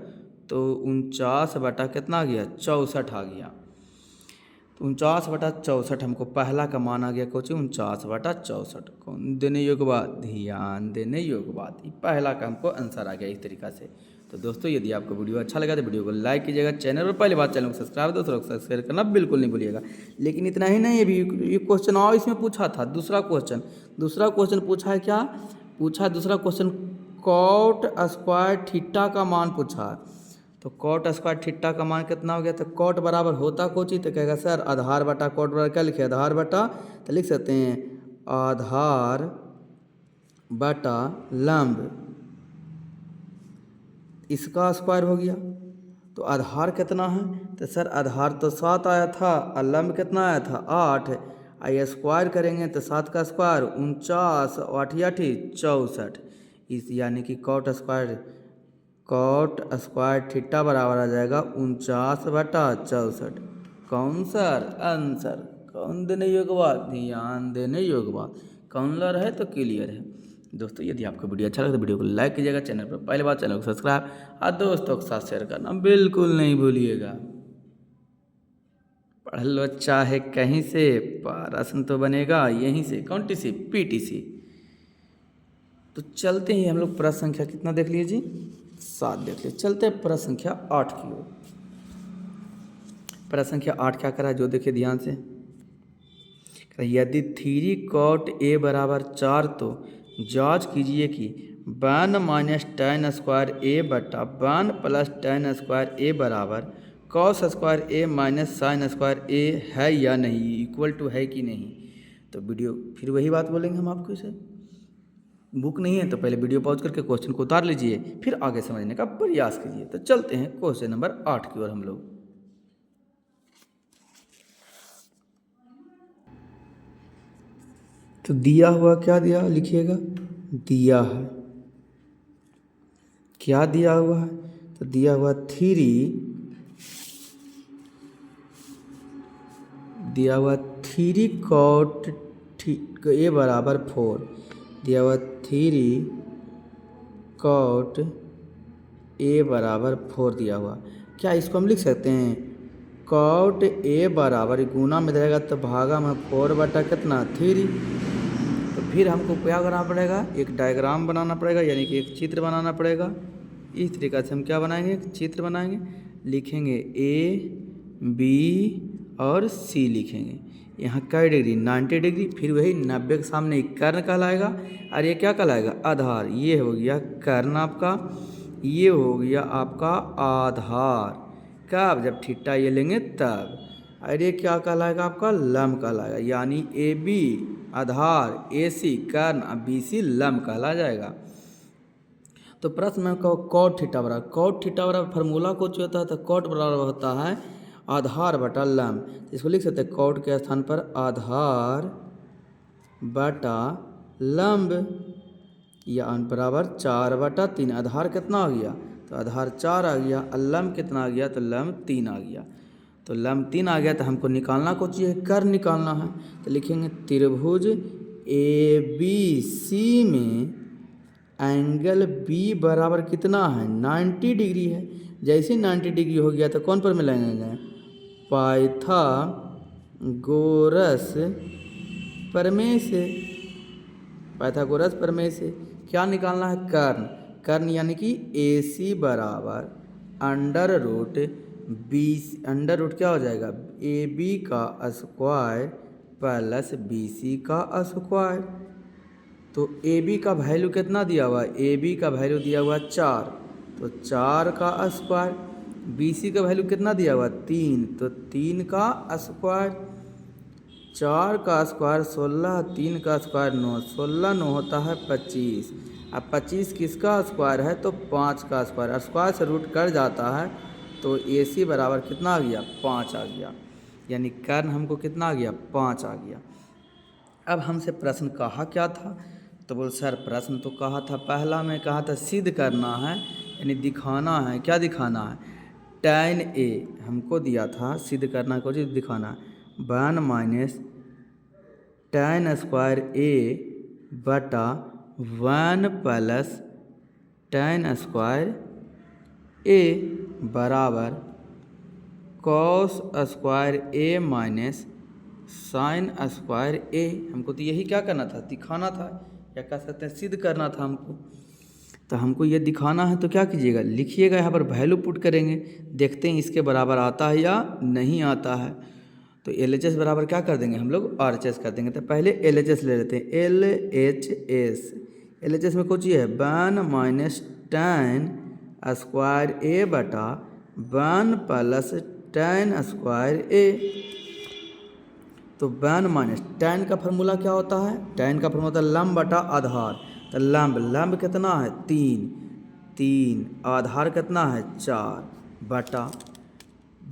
तो 49 बटा कितना आ गया, 64 आ गया। तो 49/64 हमको पहला का मान आ गया, कोची 49/64। कौन देने योग्य बात, ध्यान देने योग्य बात, ये पहला का हमको आंसर आ गया इस तरीक़ा से। तो दोस्तों यदि आपको वीडियो अच्छा लगा तो वीडियो को लाइक कीजिएगा, चैनल पर पहली बात चैनल को सब्सक्राइब, दोस्तों को सब्सक्राइब करना बिल्कुल नहीं भूलिएगा। लेकिन इतना ही नहीं, ये क्वेश्चन और इसमें पूछा था, दूसरा क्वेश्चन पूछा है, क्या पूछा, दूसरा क्वेश्चन कॉट स्क्वायर थीटा का मान पूछा है। तो कॉट स्क्वायर थीटा का मान कितना हो गया, तो कॉट बराबर होता कोची, तो कहेगा सर आधार बटा कॉट बराबर क्या लिखे, आधार बटा, तो लिख सकते हैं आधार बटा लंब, इसका स्क्वायर हो गया। तो आधार कितना है, तो सर आधार तो 7 आया था, और लंब कितना आया था 8, आई स्क्वायर करेंगे तो 7 का स्क्वायर 49, 8 64, इस यानी कि कॉट स्क्वायर थीटा बराबर आ जाएगा 49/64। कौन सर आंसर, कौन देने योग्य बात, ध्यान देने योग्य बात, कौन ला रहे तो क्लियर है। दोस्तों यदि आपको वीडियो अच्छा लगे तो वीडियो को लाइक कीजिएगा, चैनल पर पहले बात चैनल को सब्सक्राइब, और दोस्तों के साथ शेयर करना बिल्कुल नहीं भूलिएगा। पढ़ लो चाहे कहीं से, प्रश्न तो बनेगा यहीं से, कौन टी सी PTC। तो चलते ही हम लोग प्रश्न संख्या कितना देख लीजिए, 7 देख लीजिए। चलते हैं प्रश्न संख्या 8 की ओर। प्रश्न संख्या 8 क्या करा है, जो देखिए ध्यान से, यदि 3 cot A बराबर 4 तो जांच कीजिए कि 1 माइनस tan स्क्वायर A बटा 1 प्लस tan स्क्वायर A बराबर cos square A minus sine square A है या नहीं, इक्वल टू है कि नहीं। तो वीडियो फिर वही बात बोलेंगे हम आपको, इसे बुक नहीं है तो पहले वीडियो पॉज करके क्वेश्चन को उतार लीजिए, फिर आगे समझने का प्रयास कीजिए। तो चलते हैं क्वेश्चन नंबर 8 की ओर हम लोग। तो दिया हुआ क्या दिया, लिखिएगा, दिया है, क्या दिया हुआ है, तो दिया हुआ 3 cot A बराबर 4, दिया हुआ 3 cot A बराबर 4 दिया हुआ। क्या इसको हम लिख सकते हैं, cot A बराबर गुना में रहेगा तो भागा में 4 बटा कितना 3। तो फिर हमको क्या करना पड़ेगा, एक डायग्राम बनाना पड़ेगा, यानी कि एक चित्र बनाना पड़ेगा। इस तरीक़ा से हम क्या बनाएंगे, एक चित्र बनाएंगे, लिखेंगे A B और सी लिखेंगे। यहाँ कई डिग्री 90 डिग्री, फिर वही 90 के सामने कर्ण कहलाएगा और ये क्या कहलाएगा आधार। ये हो गया कर्ण आपका, ये हो गया आपका आधार। कब? जब थीटा ये लेंगे तब। और ये क्या कहलाएगा आपका लंब कहलाएगा, यानी ए बी आधार, ए सी कर्ण और बी सी लंब कहला जाएगा। तो प्रश्न में कहो कॉट थीटा बराबर, कॉट थीटा बराबर फार्मूला कुछ होता है तो कॉट बराबर होता है आधार बटा लंब। इसको लिख सकते हैं कॉट के स्थान पर आधार बटा लंब, या बराबर 4/3। आधार कितना आ गया? तो आधार 4 आ गया, और लंब कितना आ गया? तो लंब 3 आ गया। तो लंब 3 आ गया तो हमको निकालना को चाहिए, कर्ण निकालना है। तो लिखेंगे त्रिभुज ए बी सी में एंगल बी बराबर कितना है? 90 डिग्री है। जैसे 90 डिग्री हो गया तो कौन पर मिलाएंगे? पाइथागोरस प्रमेय से। पाइथागोरस प्रमेय से क्या निकालना है? कर्ण। कर्ण यानी कि ए सी बराबर under root B, under root क्या हो जाएगा? ए बी का स्क्वायर प्लस बी सी का स्क्वायर। तो ए बी का वैल्यू कितना दिया हुआ है? ए बी का वैल्यू दिया हुआ 4, तो 4 का स्क्वायर। बी सी का वैल्यू कितना दिया हुआ? 3, तो 3 का स्क्वायर। 4 का स्क्वायर 16, 3 का स्क्वायर 9, 16 9 होता है 25। अब 25 किसका स्क्वायर है? तो 5 का स्क्वायर। स्क्वायर से रूट कर जाता है, तो ए सी बराबर कितना आ गया? 5 आ गया। यानी कर्ण हमको कितना आ गया? 5 आ गया। अब हमसे प्रश्न कहा क्या था? तो बोल सर प्रश्न तो कहा था, पहला में कहा था सिद्ध करना है, यानी दिखाना है। क्या दिखाना है? tan ए हमको दिया था, सिद्ध करना को जो दिखाना है 1 माइनस tan स्क्वायर ए बटा 1 प्लस tan स्क्वायर ए बराबर cos square A minus sine square ए। हमको तो यही क्या करना था? दिखाना था, या कह सकते हैं सिद्ध करना था हमको। तो हमको ये दिखाना है तो क्या कीजिएगा? लिखिएगा, यहाँ पर वैल्यू पुट करेंगे, देखते हैं इसके बराबर आता है या नहीं आता है। तो एल एच एस बराबर क्या कर देंगे हम लोग? आर एच एस कर देंगे। तो पहले एल एच एस ले लेते हैं, L H S. L H S में कुछ है 1 माइनस tan स्क्वायर ए बटा 1 प्लस tan स्क्वायर ए। तो 1 माइनस tan का फार्मूला क्या होता है? tan का फार्मूला होता है लंब बटा आधार। तो लंब कितना है? 3, आधार कितना है? 4 बटा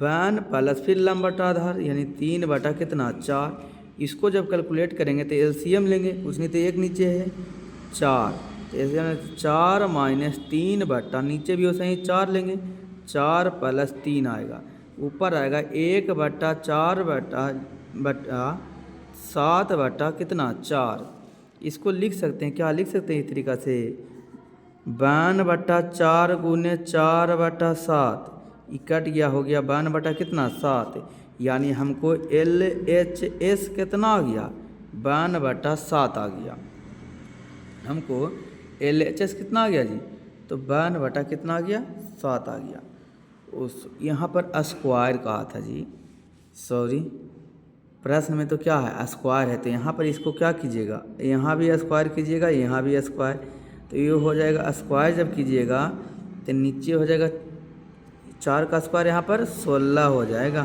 1 प्लस फिर लंब बटा आधार, यानी 3 बटा कितना? 4। इसको जब कैलकुलेट करेंगे तो एलसीएम लेंगे, उसमें तो एक नीचे है 4, तो एलसीएम 4 माइनस 3 बटा नीचे भी वैसे ही 4 लेंगे, 4 प्लस 3 आएगा, ऊपर आएगा 1 बटा 4 बटा 7 बटा कितना? 4। इसको लिख सकते हैं, क्या लिख सकते हैं इस तरीक़ा से? 1 बटा 4 गुने 4 बटा 7, कट गया, हो गया 1 बटा कितना? 7। यानी हमको एल एच एस कितना आ गया? 1 बटा 7 आ गया। हमको एल एच एस कितना आ गया जी? तो 1 बटा कितना आ गया? 7 आ गया। उस यहाँ पर स्क्वायर कहा था जी, सॉरी, प्रश्न में तो क्या है? स्क्वायर है। तो यहाँ पर इसको क्या कीजिएगा? यहाँ भी स्क्वायर कीजिएगा, यहाँ भी स्क्वायर, तो ये हो जाएगा स्क्वायर। जब कीजिएगा तो नीचे हो जाएगा 4 का स्क्वायर, यहाँ पर 16 हो जाएगा,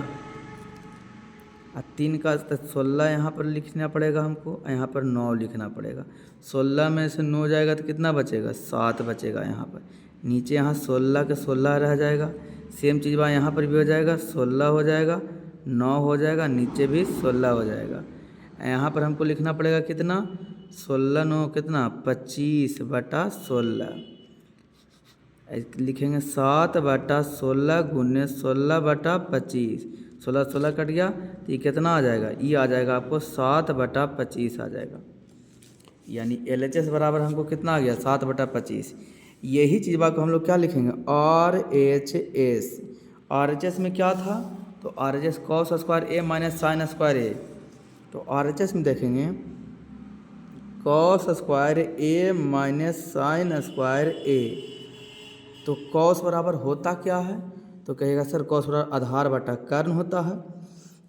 और 3 का 16 यहाँ पर लिखना पड़ेगा हमको, यहाँ पर 9 लिखना पड़ेगा। 16 में से 9 जाएगा तो कितना बचेगा? 7 बचेगा यहाँ पर। नीचे यहाँ 16 के 16 रह जाएगा, सेम चीज़ बा यहाँ पर भी हो जाएगा, 16 हो जाएगा, 9 हो जाएगा, नीचे भी 16 हो जाएगा। यहाँ पर हमको लिखना पड़ेगा कितना? 16 9 कितना? 25 बटा 16। लिखेंगे 7 बटा 16 गुने 16 बटा 25, 16 16 कट गया, तो ये कितना आ जाएगा? ये आ जाएगा आपको 7 बटा 25 आ जाएगा। यानी एल एच एस बराबर हमको कितना आ गया? 7 बटा 25। यही चीज़ बात को हम लोग क्या लिखेंगे? R H S. R H S में क्या था? तो R H S cos square A minus sine square A. तो आर एच एस में देखेंगे cos square A minus sine square A. तो कॉस बराबर होता क्या है? तो कहेगा सर कॉस बराबर आधार बटा कर्ण होता है।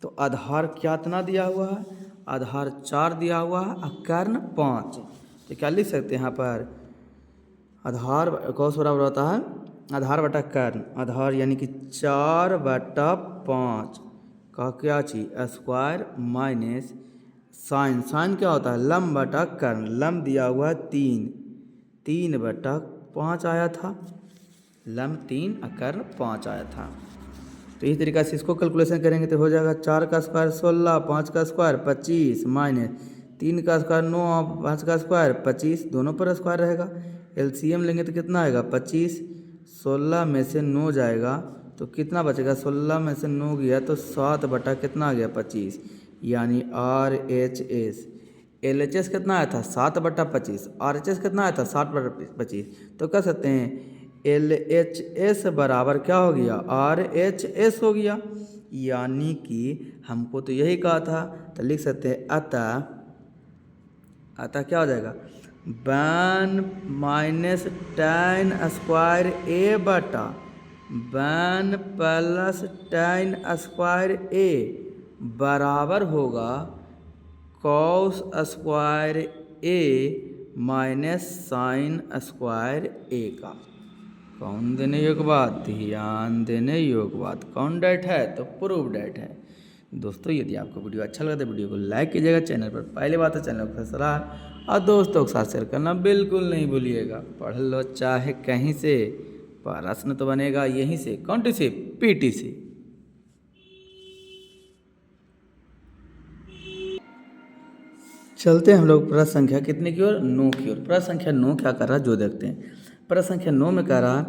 तो आधार क्या इतना दिया हुआ है, आधार 4 दिया हुआ है और कर्ण 5। तो क्या लिख सकते हैं यहाँ पर, आधार कौस बराबर होता है आधार बटा कर्ण, आधार यानी कि 4/5 का क्या चीज स्क्वायर माइनस साइन, साइन क्या होता है लंब बटा कर्ण, लंब दिया हुआ है 3/5 आया था, लंब 3 और कर्ण 5 आया था। तो इस तरीक़े से इसको कैलकुलेशन करेंगे तो हो जाएगा 4 का स्क्वायर 16, 5 का स्क्वायर 25 माइनस 3 का स्क्वायर 9, 5 का स्क्वायर 25, दोनों पर स्क्वायर रहेगा। एलसीएम लेंगे तो कितना आएगा 25, 16 में से 9 जाएगा तो कितना बचेगा, 16 में से 9 गया तो 7 बटा कितना आ गया 25, यानी RHS। LHS कितना आया था 7/25, RHS कितना आया था 7/25। तो कह सकते हैं LHS बराबर क्या हो गया RHS हो गया, यानी कि हमको तो यही कहा था। तो लिख सकते हैं अतः क्या हो जाएगा 1 माइनस tan स्क्वायर A बटा 1 प्लस tan स्क्वायर A बराबर होगा cos square A minus sine square A का। कौन देने योग्य बात, ध्यान देने योग्य बात, कौन डेट है तो प्रूव डेट है। दोस्तों यदि आपको वीडियो अच्छा लगा तो वीडियो को लाइक कीजिएगा, चैनल पर पहली बात है चैनल को सब्सक्राइब और दोस्तों के साथ शेयर करना बिल्कुल नहीं भूलिएगा। पढ़ लो चाहे कहीं से, प्रश्न तो बनेगा यहीं से, कौन से PT से। चलते हैं हम लोग प्रश्न संख्या कितने की ओर 9 की ओर। प्रश्न संख्या 9 क्या कर रहा है जो देखते हैं। प्रश्न संख्या 9 में कह रहा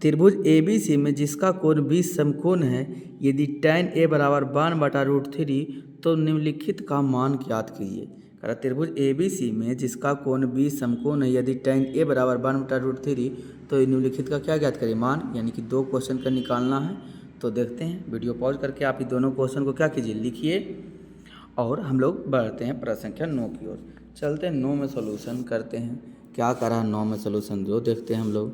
त्रिभुज ABC में जिसका कोण 20 समकोण है, यदि tan A बराबर 1/√3 तो निम्नलिखित का मान ज्ञात कीजिए। कह रहा त्रिभुज ABC में जिसका कोण 20 समकोण है, यदि tan A बराबर 1/√3 तो निम्नलिखित का क्या ज्ञात करिए मान, यानी कि 2 क्वेश्चन का निकालना है। तो देखते हैं, वीडियो पॉज करके आप ये दोनों क्वेश्चन को क्या कीजिए लिखिए और हम लोग बढ़ते हैं प्रश्न संख्या 9 की ओर। चलते हैं 9 में सॉल्यूशन करते हैं। क्या कर रहा है 9 में सॉल्यूशन जो देखते हैं हम लोग।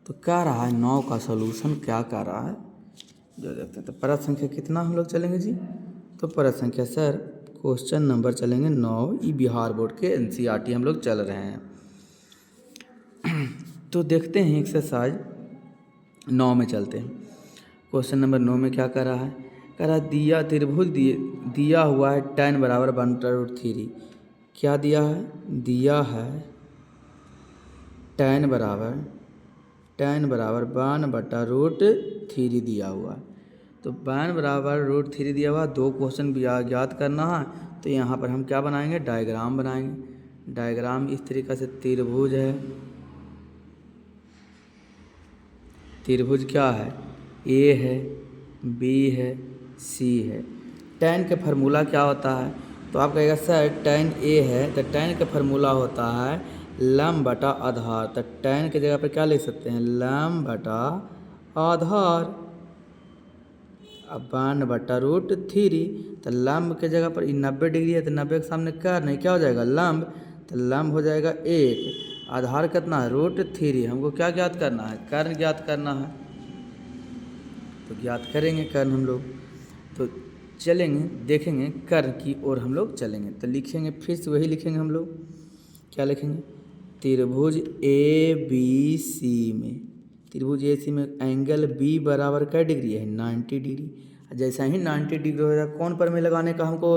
तो क्या रहा है 9 का सॉल्यूशन क्या कर रहा है जो देखते हैं। तो प्रश्न संख्या कितना हम लोग चलेंगे जी, तो प्रश्न संख्या सर क्वेश्चन नंबर चलेंगे 9, ई बिहार बोर्ड के NCERT हम लोग चल रहे हैं। तो देखते हैं एक्सरसाइज 9 में चलते हैं। क्वेश्चन नंबर 9 में क्या कर रहा है, कह रहा दिया त्रिभुज दिया हुआ है tan बराबर 1/√3। क्या दिया है, दिया है tan बराबर 1/√3 दिया हुआ है। तो 1/√3 दिया हुआ, 2 क्वेश्चन ज्ञात करना है। तो यहाँ पर हम क्या बनाएंगे डायग्राम बनाएंगे। डायग्राम इस तरीक़े से त्रिभुज है, त्रिभुज क्या है A है, B है, C है। tan का फार्मूला क्या होता है, तो आप कहेगा सर tan A है तो tan का फार्मूला होता है लंब बटा आधार। तो tan की जगह पर क्या लिख सकते हैं लंब बटा आधार। अब 1/√3 तो लंब के जगह पर 90 डिग्री है तो 90 के सामने कर्ण नहीं, क्या हो जाएगा लंब, तो लंब हो जाएगा 1। आधार कितना है √3। हमको क्या ज्ञात करना है कर्ण ज्ञात करना है, तो ज्ञात करेंगे कर्ण हम लोग। तो चलेंगे देखेंगे कर्ण की ओर हम लोग चलेंगे। तो लिखेंगे फिर से वही लिखेंगे हम लोग, क्या लिखेंगे त्रिभुज ABC में, त्रिभुज AC में एंगल B बराबर क्या डिग्री है 90 डिग्री। जैसा ही 90 डिग्री हो जाए कौन प्रमेय लगाने का हमको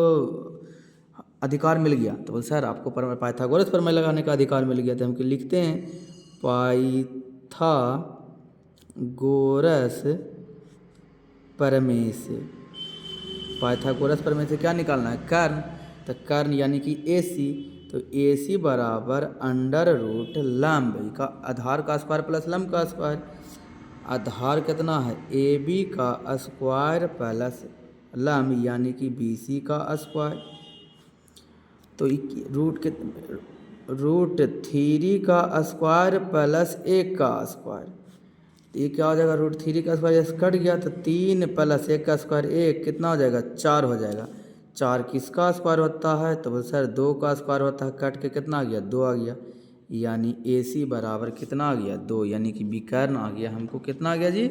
अधिकार मिल गया, तो बोल सर आपको पाइथागोरस प्रमेय लगाने का अधिकार मिल गया। तो हम लिखते हैं पाइथागोरस प्रमेय से, पाइथागोरस प्रमेय से क्या निकालना है कर्ण। तो कर्ण यानी कि AC, तो AC बराबर √ लंब का आधार का स्क्वायर प्लस लंब का स्क्वायर। आधार कितना है AB का स्क्वायर प्लस लंब यानी कि BC का स्क्वायर। तो √3 का स्क्वायर प्लस 1 का स्क्वायर, तो ये क्या हो जाएगा √3 का स्क्वायर कट गया तो 3 + 1 का स्क्वायर 1 कितना हो जाएगा 4 हो जाएगा। 4 किसका स्क्वायर होता है, तो बोल सर 2 का स्क्वायर होता है, कट के कितना आ गया 2 आ गया, यानी AC बराबर कितना आ गया 2, यानी कि विकर्ण आ गया हमको कितना आ गया जी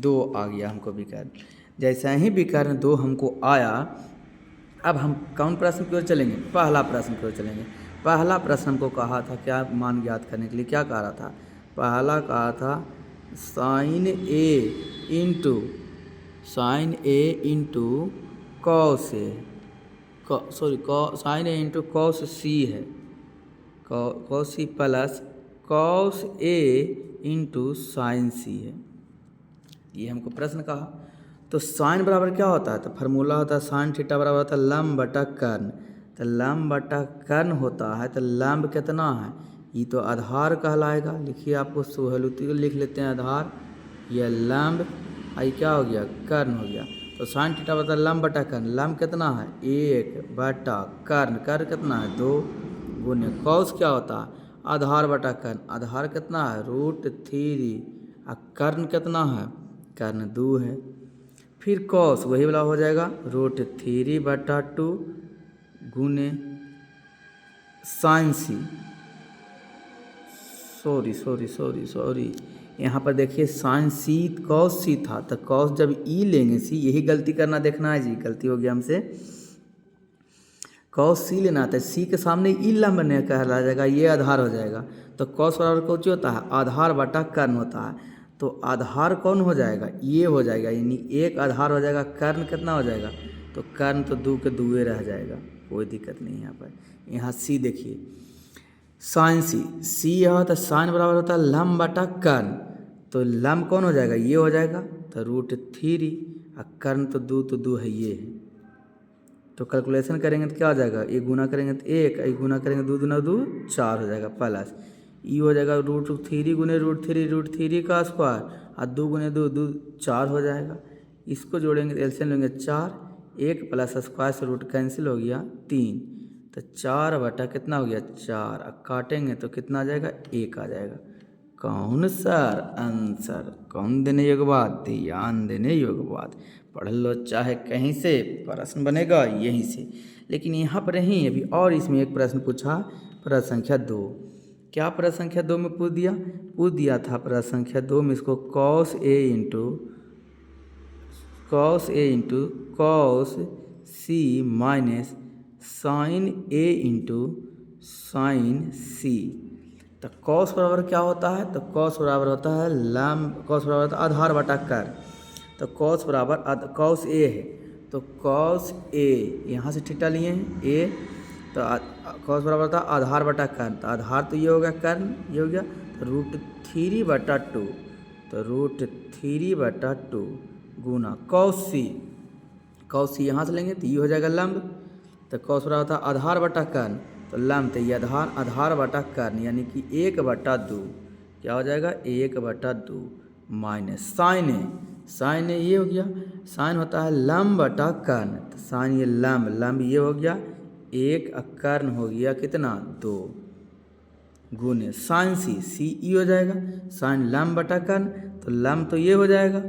2 आ गया हमको विकर्ण। जैसा ही विकर्ण 2 हमको आया, अब हम कौन प्रश्न की ओर चलेंगे? पहला प्रश्न की ओर चलेंगे। पहला प्रश्न हमको कहा था क्या मान ज्ञात करने के लिए, क्या कहा था? पहला कहा था sign A into cos A, sign A into cos सी है, cos C plus cos A into sine सी है, ये हमको प्रश्न कहा। तो साइन बराबर क्या होता है? तो फार्मूला होता है साइन थीटा बराबर होता है लंब बटा कर्ण। तो लंब बटा कर्ण होता है, तो लंब कितना है? ये तो आधार कहलाएगा। लिखिए, आपको सहुलियत लिख लेते हैं आधार, यह लंब, आई क्या हो गया? कर्ण हो गया। तो साइन थीटा बराबर लंब बटा कर्ण, लंब कितना है? 1 बटा कर्ण, कर्ण कितना है? 2 गुने कॉस क्या होता है? आधार बटा कर्ण, आधार कितना है? √3, और कर्ण कितना है? कर्ण 2 है। फिर कॉस वही वाला हो जाएगा √3 बटा 2 गुने साइन सी, सॉरी यहाँ पर देखिए साइन सी कॉस सी था, तो कॉस जब ई लेंगे सी, यही गलती करना देखना है जी, गलती हो गया हमसे। कॉस सी लेना था, सी के सामने ई लंब नहीं कहला जाएगा, ये आधार हो जाएगा। तो कॉस बराबर कौन होता है? आधार बटा कर्ण होता है। तो आधार कौन हो जाएगा? ये हो जाएगा, यानी एक आधार हो जाएगा। कर्ण कितना हो जाएगा? तो कर्ण तो 2 के 2 रह जाएगा, कोई दिक्कत नहीं है यहाँ पर। यहाँ सी देखिए, साइन सी यह तो साइन बराबर होता है लंब बटा कर्ण, तो लंब कौन हो जाएगा? ये हो जाएगा। तो √3, और कर्ण तो 2 है, ये है। तो कैलकुलेशन करेंगे तो क्या हो जाएगा? एक गुना करेंगे तो 1, एक गुना करेंगे 2 दूना 2 4 हो जाएगा, प्लस ई हो जाएगा √3 गुने √3 का स्क्वायर, और 2 गुने 2 2 4 हो जाएगा। इसको जोड़ेंगे तो एलसीएम लेंगे 4, 1 प्लस स्क्वायर से रूट कैंसिल हो गया 3, तो 4 बटा कितना हो गया? 4, अब काटेंगे तो कितना आ जाएगा? 1 आ जाएगा। कौन सर आंसर? कौन देने योग्य बात? ध्यान देने योग्य बात। पढ़ लो चाहे कहीं से, प्रश्न बनेगा यहीं से। लेकिन यहाँ पर नहीं, अभी और इसमें एक प्रश्न पूछा, प्रश्न संख्या 2। क्या प्रश्न संख्या 2 में पूछ दिया था प्रश्न संख्या 2 में इसको cos A into cos C minus sign A into sine सी। तो कॉस बराबर क्या होता है? तो कॉस बराबर होता है लंब, कॉस बराबर होता है आधार बटा कर्ण। तो कॉस बराबर कॉस ए है, तो कॉस ए यहाँ से थीटा लिए हैं ए, तो कॉस बराबर होता है आधार बटा कर्ण, तो आधार तो ये हो गया, कर्ण ये हो गया, तो √3 बटा 2, तो √3 बटा 2 गुना कॉस सी यहाँ से लेंगे तो ये हो जाएगा लंब। तो कॉस बराबर होता है आधार बटा कर्ण, तो लंब तो ये आधार बटा कर्ण, यानी कि 1 बटा 2 क्या हो जाएगा? 1 बटा 2 माइनस साइन ए ये हो गया, साइन होता है लंब बटा कर्ण, तो साइन ये लंब ये हो गया 1, कर्ण हो गया कितना? 2 गुने साइन सी ई हो जाएगा, साइन लंब बटा कर्ण, तो लंब तो ये हो जाएगा,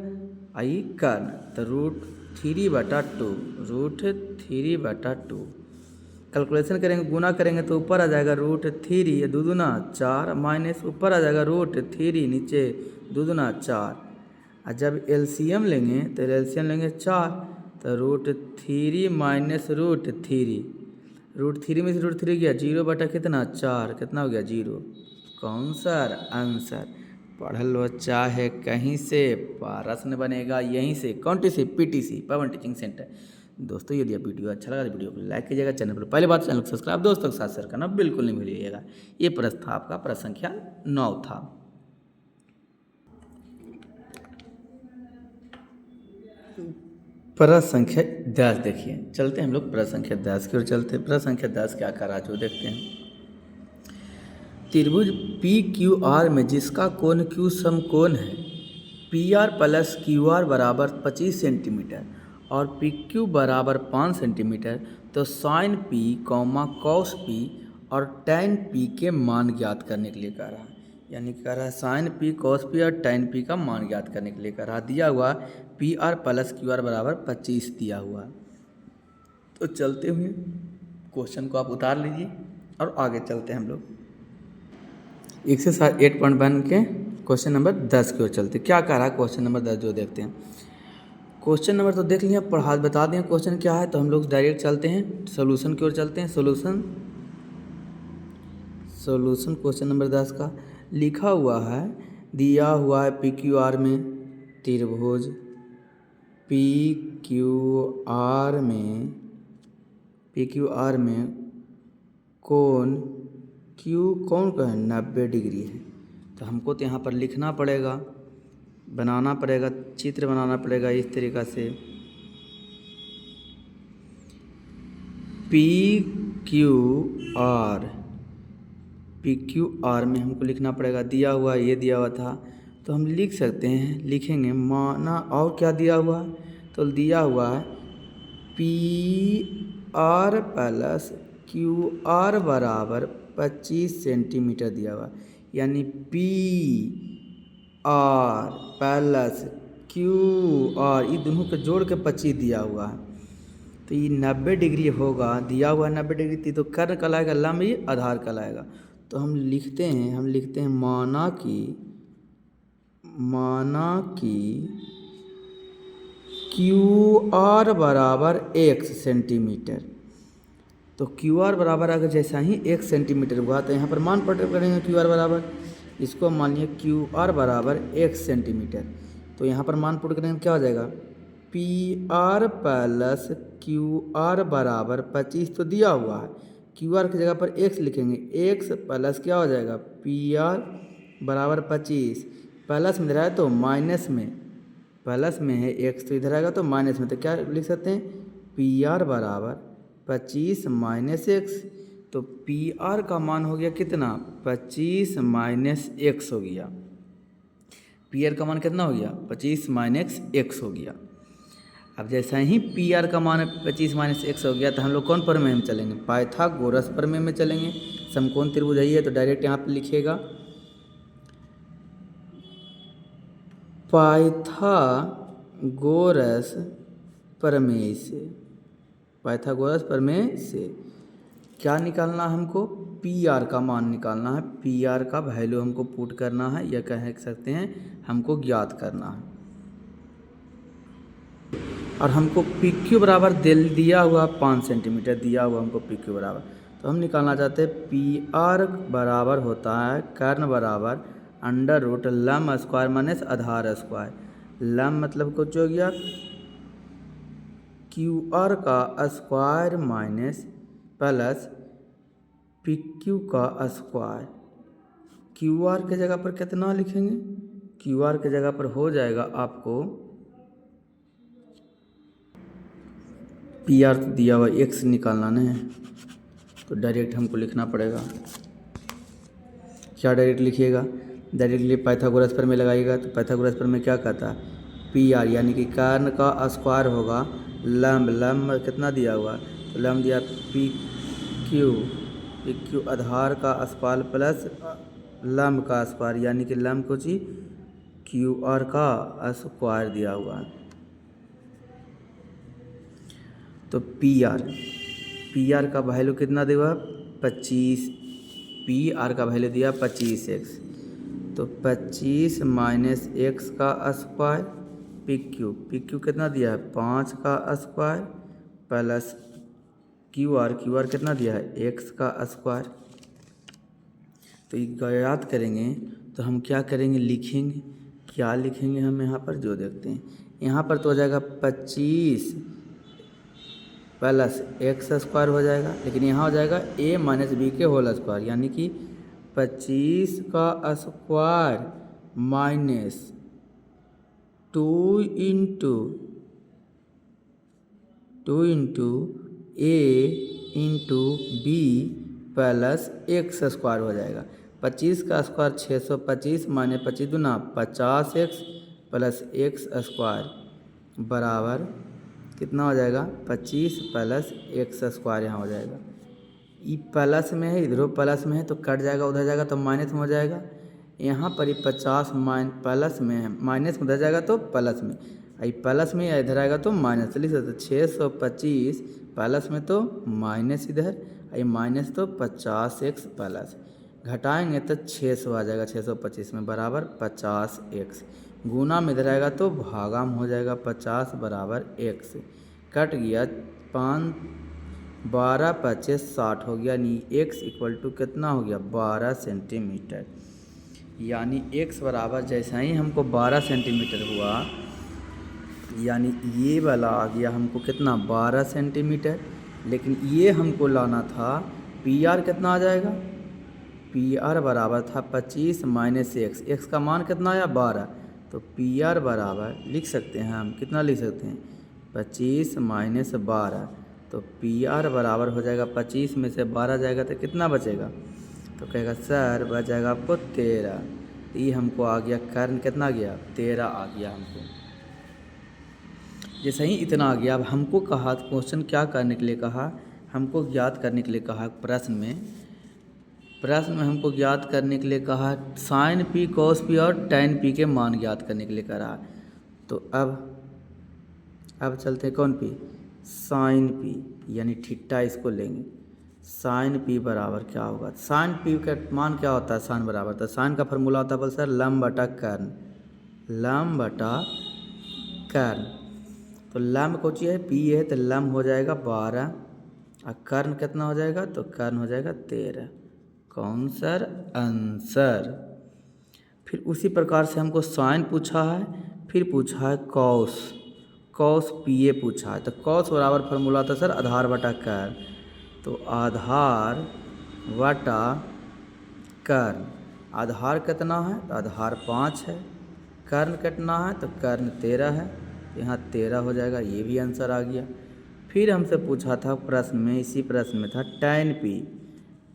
आई कर्ण, तो √3 बटा 2 कैलकुलेशन करेंगे, गुना करेंगे तो ऊपर आ जाएगा √3, ये 2 दूना 4, माइनस ऊपर आ जाएगा √3, नीचे 2 दूना 4, और जब एलसीएम लेंगे तो एलसीएम लेंगे 4, तो √3 माइनस √3 में से √3 गया 0 बटा कितना? 4, कितना हो गया? 0। कौन सर आंसर? पढ़ लो चाहे कहीं से, प्रश्न बनेगा यहीं से। कौन सी? PTC पवन टीचिंग सेंटर। दोस्तों यदि आप वीडियो अच्छा लगा तो वीडियो को लाइक कीजिएगा, चैनल पर पहली बात चैनल को सब्सक्राइब दोस्तों के साथ शेयर करना बिल्कुल नहीं भूलिएगा। ये प्रश्न था आपका, प्रश्न संख्या 9 था। प्रश्न संख्या 10 देखिए, चलते हैं हम लोग प्रश्न संख्या 10 की ओर चलते हैं। प्रश्न संख्या 10 क्या कर रहा है जो देखते हैं। त्रिभुज PQR में जिसका कोण Q समकोण है, PR प्लस QR बराबर 25 सेंटीमीटर और PQ बराबर 5 सेंटीमीटर, तो साइन P, कॉस P और tan P के मान ज्ञात करने के लिए कह रहा है। यानी कह रहा है साइन P, कॉस P और tan P का मान ज्ञात करने के लिए कह रहा है। दिया हुआ PR प्लस QR बराबर 25 दिया हुआ। तो चलते हुए क्वेश्चन को आप उतार लीजिए और आगे चलते हैं हम लोग। 1 से 8 पॉइंट बन के क्वेश्चन नंबर 10 की ओर चलते। क्या कह रहा है क्वेश्चन नंबर 10 जो देखते हैं। क्वेश्चन नंबर तो देख लिया, पढ़ा बता दें क्वेश्चन क्या है, तो हम लोग डायरेक्ट चलते हैं सोल्यूशन की ओर चलते हैं। सोल्यूशन क्वेश्चन नंबर 10 का लिखा हुआ है, दिया हुआ है पी क्यू आर में त्रिभुज पी क्यू आर में कोण क्यू कौन का है 90 डिग्री है। तो हमको तो यहाँ पर लिखना पड़ेगा, बनाना पड़ेगा, चित्र बनाना पड़ेगा इस तरीक़ा से। पी क्यू आर में हमको लिखना पड़ेगा, दिया हुआ ये दिया हुआ था तो हम लिख सकते हैं, लिखेंगे माना। और क्या दिया हुआ है, तो दिया हुआ है P R plus Q R बराबर 25 सेंटीमीटर दिया हुआ, यानी P R plus Q R ये दोनों के जोड़ के 25 दिया हुआ है। तो ये 90 डिग्री होगा, दिया हुआ 90 डिग्री तो कर्ण कहलाएगा, लंब ये आधार कहलाएगा। तो हम लिखते हैं माना कि क्यू आर बराबर 1 सेंटीमीटर। तो क्यू आर बराबर अगर जैसा ही 1 सेंटीमीटर हुआ तो यहाँ पर मान पट करेंगे क्यू आर बराबर, इसको मान लिया क्यू आर बराबर 1 सेंटीमीटर। तो यहाँ पर मान पुट करेंगे क्या हो जाएगा, P R plus Q R बराबर 25 तो दिया हुआ है, क्यू आर की जगह पर x लिखेंगे, x प्लस क्या हो जाएगा पी आर बराबर 25, प्लस में इधर है तो माइनस में, प्लस में है x तो इधर आएगा तो माइनस में, तो क्या लिख सकते हैं पी आर बराबर 25 माइनस एक्स। तो पी आर का मान हो गया कितना 25 माइनस एक्स हो गया, पी आर का मान कितना हो गया 25 माइनस एक्स हो गया। अब जैसा ही पी आर का मान 25 माइनस एक्स हो गया तो हम लोग कौन प्रमेय में चलेंगे, पाइथागोरस प्रमेय में चलेंगे। समकोण त्रिभुज है तो डायरेक्ट यहाँ पे लिखिएगा पाइथागोरस प्रमेय से क्या निकालना है हमको, पी आर का मान निकालना है, पी आर का वैल्यू हमको पुट करना है, या कह सकते हैं हमको ज्ञात करना है। और हमको पी क्यू बराबर दिया हुआ 5 सेंटीमीटर दिया हुआ हमको पी क्यू बराबर, तो हम निकालना चाहते हैं पी आर बराबर होता है कर्ण बराबर अंडर रूट लम स्क्वायर माइनस आधार स्क्वायर। लम मतलब कुछ हो गया क्यू आर का square minus plus P Q का स्क्वायर। क्यू आर के जगह पर कितना लिखेंगे, क्यू आर के जगह पर हो जाएगा आपको पी आर दिया हुआ एक्स निकालना है, तो डायरेक्ट हमको लिखना पड़ेगा। क्या डायरेक्ट लिखिएगा, डायरेक्टली पाइथागोरस प्रमेय लगाइएगा। तो पाइथागोरस प्रमेय क्या कहता है, पी आर यानी कि कर्ण का स्क्वायर होगा लंब कितना दिया हुआ, तो लंब दिया पी क्यू आधार का स्क्वायर प्लस लंब का स्क्वायर, यानी कि लंब को जी क्यू आर का स्क्वायर दिया हुआ है। तो पी आर का वैल्यू कितना देगा 25, पी आर का वैल्यू दिया 25x, तो 25 माइनस एक्स का स्क्वायर पी क्यू कितना दिया है 5 का स्क्वायर प्लस क्यू आर कितना दिया है x का स्क्वायर। तो ये याद करेंगे तो हम क्या करेंगे, लिखेंगे, क्या लिखेंगे हम यहाँ पर जो देखते हैं, यहाँ पर तो हो जाएगा 25 प्लस एक्स स्क्वायर हो जाएगा, लेकिन यहाँ हो जाएगा a माइनस बी के होल स्क्वायर, यानी कि 25 का square minus 2 into a into B plus X square हो जाएगा। 25 का स्क्वायर 625 माइनस 25 दूना 50x प्लस एक्स स्क्वायर बराबर कितना हो जाएगा 25 प्लस एक्स स्क्वायर यहाँ हो जाएगा। ये प्लस में है, इधरों प्लस में है तो कट जाएगा, उधर जाएगा तो माइनस में हो जाएगा। यहाँ पर ये 50 प्लस में है, माइनस में उधर जाएगा तो प्लस में, ये प्लस में या इधर आएगा तो माइनस। चलिए सर 625 प्लस में तो माइनस इधर, ये माइनस तो 50x प्लस, घटाएंगे तो 600 आ जाएगा 625 में बराबर 50x, गुना में इधर आएगा तो भागा में हो जाएगा 50 बराबर x। कट गया 5 12 25 60 हो गया, यानी x इक्वल टू कितना हो गया 12 सेंटीमीटर। यानी x बराबर जैसा ही हमको 12 सेंटीमीटर हुआ, यानी ये वाला आ गया हमको कितना 12 सेंटीमीटर। लेकिन ये हमको लाना था PR कितना आ जाएगा, PR बराबर था 25 माइनस x का मान कितना आया 12। तो PR बराबर लिख सकते हैं हम, कितना लिख सकते हैं 25 माइनस 12। तो PR बराबर हो जाएगा 25 में से 12 जाएगा तो कितना बचेगा, तो कहेगा सर बच जाएगा आपको 13। तो ये हमको आ गया कर्ण कितना गया 13 आ गया हमको। जैसे ही इतना आ गया, अब हमको कहा क्वेश्चन क्या करने के लिए कहा, हमको ज्ञात करने के लिए कहा प्रश्न में हमको ज्ञात करने के लिए कहा साइन P कॉस P और tan P के मान ज्ञात करने के लिए करा। तो अब चलते हैं कौन P, साइन P, यानी थीटा इसको लेंगे। साइन P बराबर क्या होगा, साइन P का मान क्या होता है, साइन बराबर, तो साइन का फार्मूला होता है बोल सर लंब बटा कर्ण, लंब बटा कर्ण। तो लंब को चाहिए P है तो लंब हो जाएगा 12 और कर्ण कितना हो जाएगा, तो कर्ण हो जाएगा 13। कौन सर, आंसर। फिर उसी प्रकार से हमको साइन पूछा है, फिर पूछा है कॉस PA पूछा है। तो कॉस बराबर फार्मूला था सर आधार बटा कर्ण, तो आधार बटा कर्ण। आधार कितना है, तो आधार 5 है, कर्ण कितना है, तो कर्ण 13 है, यहाँ 13 हो जाएगा, ये भी आंसर आ गया। फिर हमसे पूछा था प्रश्न में, इसी प्रश्न में था tan P।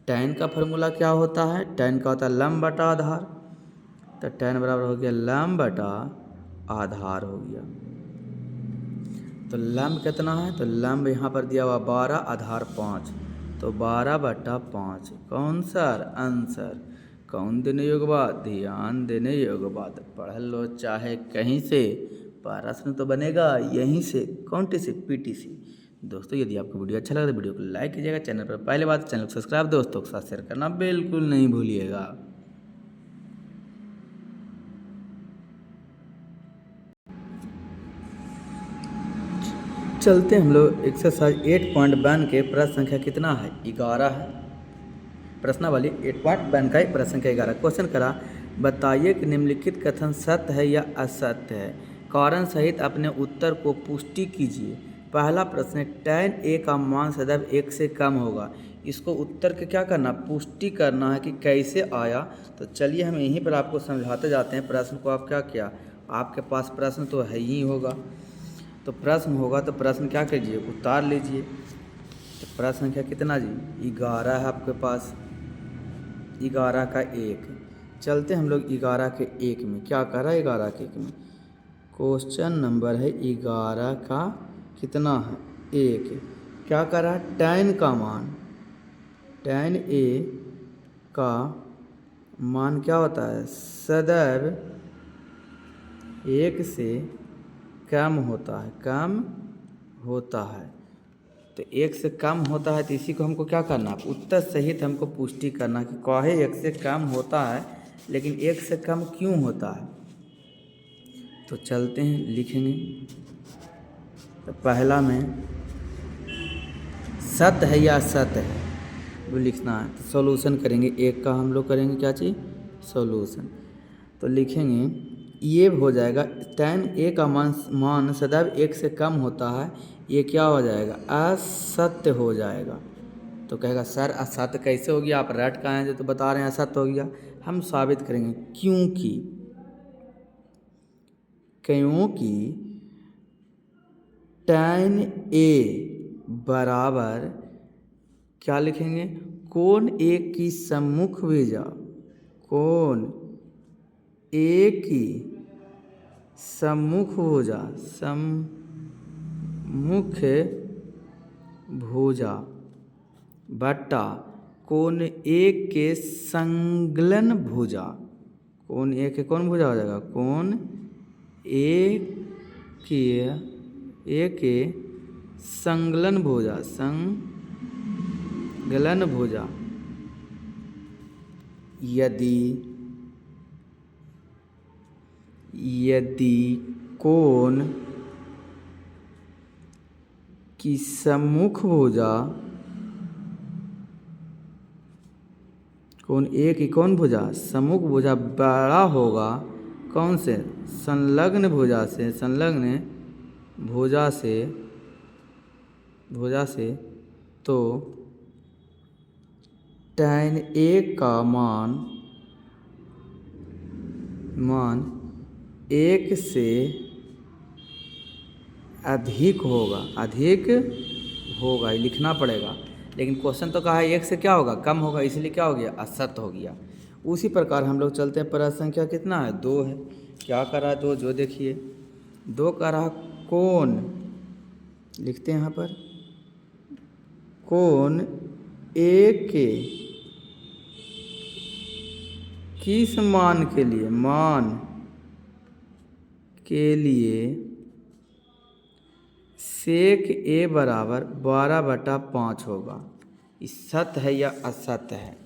tan का फार्मूला क्या होता है, tan का होता है लंब बटा आधार, तो tan बराबर हो गया लंब बटा आधार हो गया। तो लंब कितना है, तो लंब यहाँ पर दिया हुआ 12, आधार 5, तो 12 बटा 5। कौन सर, आंसर। कौन देने योग्य बात, ध्यान देने योग्य बात। पढ़ लो चाहे कहीं से, प्रश्न तो बनेगा यहीं से, कौन से PTC। दोस्तों यदि आपको वीडियो अच्छा लगा तो वीडियो को लाइक कीजिएगा, चैनल पर पहले बात चैनल को सब्सक्राइब दोस्तों के साथ शेयर करना बिल्कुल नहीं भूलिएगा। चलते हम लोग एक्सरसाइज 8.1 के प्रश्न संख्या कितना है 11 है, प्रश्नावली 8.1 का प्रश्न संख्या 11। क्वेश्चन करा, बताइए कि निम्नलिखित कथन सत्य है या असत्य है, कारण सहित अपने उत्तर को पुष्टि कीजिए। पहला प्रश्न है tan A का मान सदैव 1 से कम होगा। इसको उत्तर के क्या करना, पुष्टि करना है कि कैसे आया। तो चलिए हम यहीं पर आपको समझाते जाते हैं। प्रश्न को आप क्या किया, आपके पास प्रश्न तो है ही होगा, तो प्रश्न होगा तो प्रश्न क्या कीजिए, उतार लीजिए। तो प्रश्न संख्या कितना जी 11 है आपके पास, 11 का 1। चलते हम लोग 11 के 1 में क्या कर रहा है, 11 के 1 में क्वेश्चन नंबर है 11 का कितना है 1। क्या कर रहा है, tan का मान, tan A का मान क्या होता है, सदैव 1 से कम होता है, कम होता है। तो 1 से कम होता है, तो इसी को हमको क्या करना, उत्तर सहित हमको पुष्टि करना कि काहे 1 से कम होता है, लेकिन 1 से कम क्यों होता है। तो चलते हैं लिखेंगे। तो पहला में सत्य है या असत्य है वो लिखना है। तो सॉल्यूशन करेंगे, 1 का हम लोग करेंगे क्या चीज़, सॉल्यूशन। तो लिखेंगे ये हो जाएगा tan A का मान सदैव 1 से कम होता है, ये क्या हो जाएगा, असत्य हो जाएगा। तो कहेगा सर असत्य कैसे हो गया, आप रट का हैं जो तो बता रहे हैं असत्य हो गया। हम साबित करेंगे क्योंकि tan A बराबर क्या लिखेंगे, कोण A की सम्मुख भुजा, कोण A की सम्मुख भुजा बटा कोण A के संलग्न भुजा। कोण A के कौन भुजा हो जाएगा, कोण A के संलग्न भुजा, यदि कोण की सम्मुख भुजा, कोण ए की कौन भुजा, सम्मुख भुजा बड़ा होगा, कौन से, संलग्न भुजा से, संलग्न भुजा से, तो tan A का मान 1 से अधिक होगा, ये लिखना पड़ेगा। लेकिन क्वेश्चन तो कहा है 1 से क्या होगा, कम होगा, इसलिए क्या हो गया, असत्य हो गया। उसी प्रकार हम लोग चलते हैं, प्रश्न संख्या कितना है, 2 है। क्या करा 2, जो देखिए 2 करा कोण, लिखते हैं यहाँ पर, कोण ए के किस मान के लिए सेक ए बराबर 12/5 होगा। ये सत्य है या असत्य है।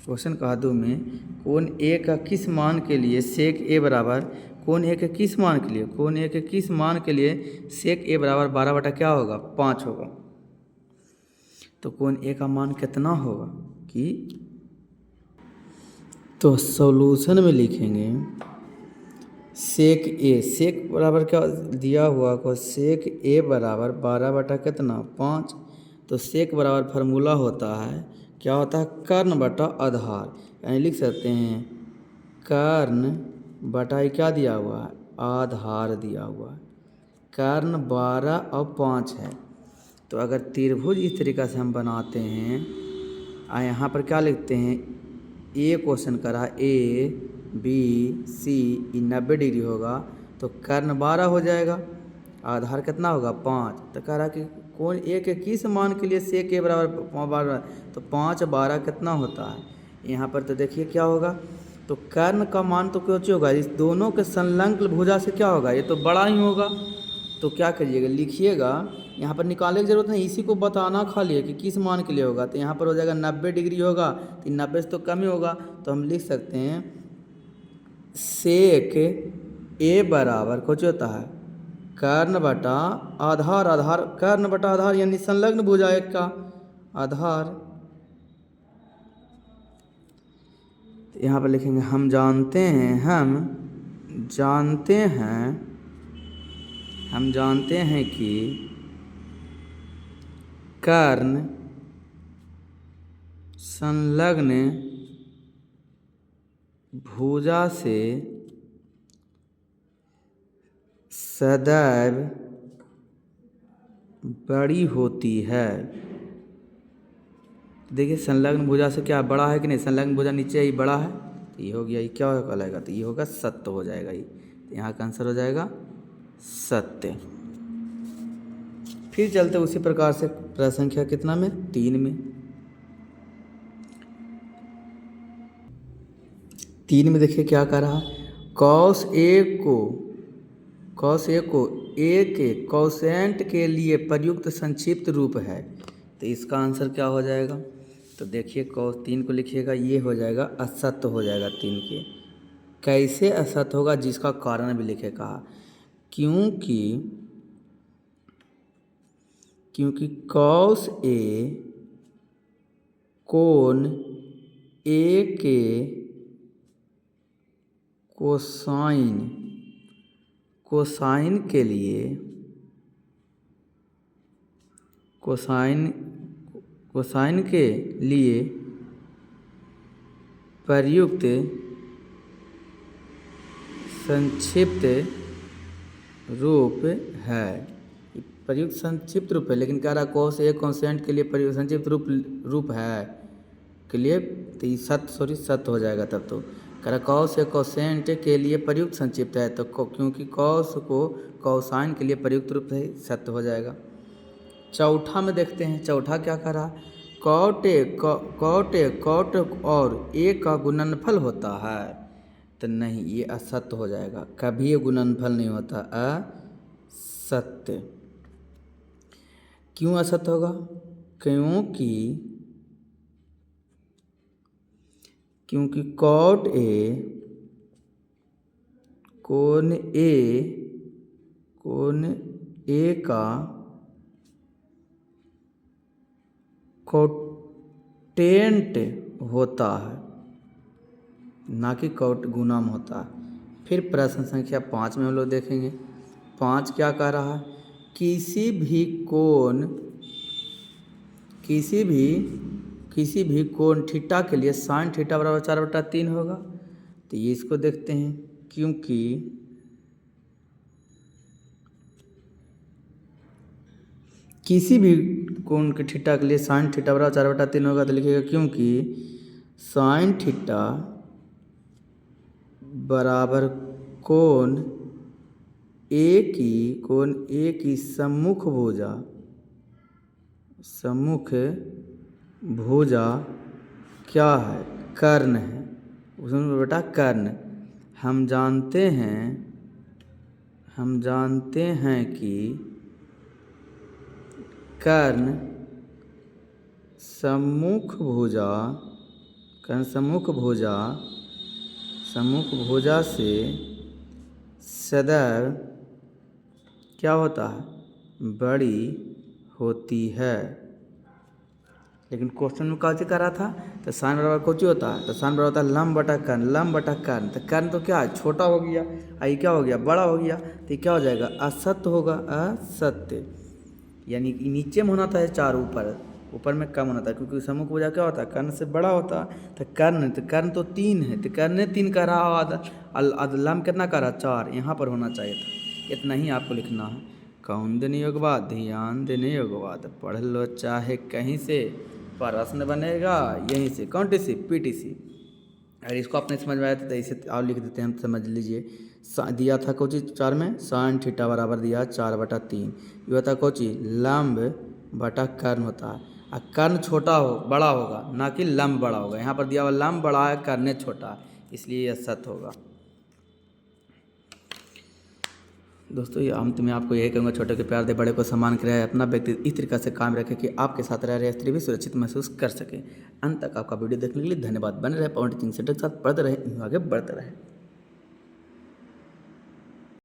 क्वेश्चन कहा दो में, कोण ए का किस मान के लिए सेक ए बराबर, कोण ए के किस मान के लिए, कोण ए के किस मान के लिए सेक ए बराबर 12 क्या होगा, 5 होगा। तो कोण ए का मान कितना होगा कि, तो सॉल्यूशन में लिखेंगे सेक ए, सेक बराबर क्या दिया हुआ को, सेक ए बराबर 12 कितना, 5। तो सेक बराबर फार्मूला होता है, क्या होता है, कर्ण बटा आधार, यानी लिख सकते हैं कर्ण बटा क्या दिया हुआ है, आधार दिया हुआ है। कर्ण 12 और 5 है। तो अगर त्रिभुज इस तरीक़ा से हम बनाते हैं, यहाँ पर क्या लिखते हैं, ए क्वेश्चन करा ए बी सी, 90 डिग्री होगा, तो कर्ण 12 हो जाएगा, आधार कितना होगा, 5। तो कह रहा कि कोण ए के किस मान के लिए सेक ए बराबर 12, तो 5 12 कितना होता है। यहाँ पर तो देखिए क्या होगा, तो कर्ण का मान तो कुछ होगा, इस दोनों के संलग्न भुजा से क्या होगा, ये तो बड़ा ही होगा। तो क्या करिएगा, लिखिएगा, यहाँ पर निकालने की जरूरत नहीं, इसी को बताना खाली है कि किस मान के लिए होगा। तो यहाँ पर हो जाएगा 90 डिग्री होगा, तो 90 से तो कम ही होगा। तो हम लिख सकते हैं सेक ए बराबर कुछ होता है कर्ण बटा आधार, आधार कर्ण बटा आधार यानी संलग्न भुजा एक का आधार। यहाँ पर लिखेंगे हम जानते हैं कि कर्ण संलग्न भुजा से सदैव बड़ी होती है। देखिए संलग्न भुजा से क्या बड़ा है कि नहीं, संलग्न भुजा नीचे ही बड़ा है, तो ये हो गया, ये क्या कहलाएगा, तो ये होगा सत्य हो जाएगा। ये तो यहाँ का आंसर हो जाएगा सत्य। फिर चलते उसी प्रकार से प्रश्न संख्या कितना में, 3 में। 3 में देखिए क्या कर रहा है, कॉस ए को ए के कोसेंट के लिए प्रयुक्त संक्षिप्त रूप है। तो इसका आंसर क्या हो जाएगा, तो देखिए कॉस 3 को लिखिएगा, ये हो जाएगा असत्य हो जाएगा 3 के। कैसे असत्य होगा, जिसका कारण भी लिखे कहा, क्योंकि कॉस ए कोण ए के कोसाइन के लिए प्रयुक्त संक्षिप्त रूप है। प्रयुक्त संक्षिप्त रूप है, लेकिन कह रहा कॉस ए कोसेंट के लिए प्रयुक्त संक्षिप्त रूप है के लिए, तो ये सत्य हो जाएगा। तब तो कह रहा कॉस ए कोसेंट के लिए प्रयुक्त संक्षिप्त है, तो क्योंकि कॉस को कोसाइन के लिए प्रयुक्त रूप है, सत्य हो जाएगा। चौथा में देखते हैं, चौथा क्या कह रहा, कॉट और ए का गुणनफल होता है। तो नहीं, ये असत्य हो जाएगा, कभी ये गुणनफल नहीं होता, असत्य। क्यों असत्य होगा, क्योंकि क्योंकि कॉट कोण ए का कोटेंट होता है, ना कि कॉट गुणाम होता है। फिर प्रश्न संख्या 5 में हम लोग देखेंगे। 5 क्या कह रहा है? किसी भी कोण थीटा के लिए साइन थीटा बराबर 4/3 होगा। तो ये इसको देखते हैं। क्योंकि किसी भी कोण के थीटा के लिए साइन थीटा बराबर 4/3 होगा, तो लिखिएगा क्योंकि साइन थीटा बराबर कोण ए की सम्मुख भुजा क्या है? कर्ण है। उसमें बेटा कर्ण। हम जानते हैं कि कर्ण सम्मुख भुजा से सदैव क्या होता है? बड़ी होती है। लेकिन क्वेश्चन में क्या कह रहा था? तो साइन बराबर कौची होता है? तो साइन बराबर होता है लंब बटा कर्ण। तो कर्ण तो क्या है? छोटा हो गया। ये क्या हो गया? बड़ा हो गया। तो ये क्या हो जाएगा? असत्य होगा। असत्य यानी कि नीचे में होना था 4, ऊपर में कम होना था, क्योंकि सम्मुख भुजा क्या होता है? कर्ण से बड़ा होता है। तो कर्ण तो 3 है, तो कर्ण 3 कह रहा हो, लंब कितना कह रहा? 4। यहाँ पर होना चाहिए था। इतना ही आपको लिखना है। कौन देने योग्य बात? ध्यान देने योग्य बात। पढ़ लो चाहे कहीं से, प्रश्न बनेगा यहीं से। कौन टी पीटीसी। अगर इसको आपने समझ में आया था तो इसे और लिख देते हैं, हम समझ लीजिए। दिया था कोची 4 में साइन थीटा बराबर दिया 4/3। ये होता कोची? लंब बटा कर्ण होता है। और कर्ण छोटा बड़ा होगा, ना कि लंब बड़ा होगा। यहाँ पर दिया हुआ लंब बड़ा है, कर्ण छोटा है, इसलिए यह सत्य होगा। दोस्तों ये अंत में आपको यही कहूँगा, छोटे को प्यार दे, बड़े को सम्मान करे, अपना व्यक्ति इस तरीके से काम रखे कि आपके साथ रह रहे स्त्री भी सुरक्षित महसूस कर सके। अंत तक आपका वीडियो देखने के लिए धन्यवाद। बने रहे पवन टीचिंग सेंटर के साथ, पढ़ते रहे, आगे बढ़ते रहे।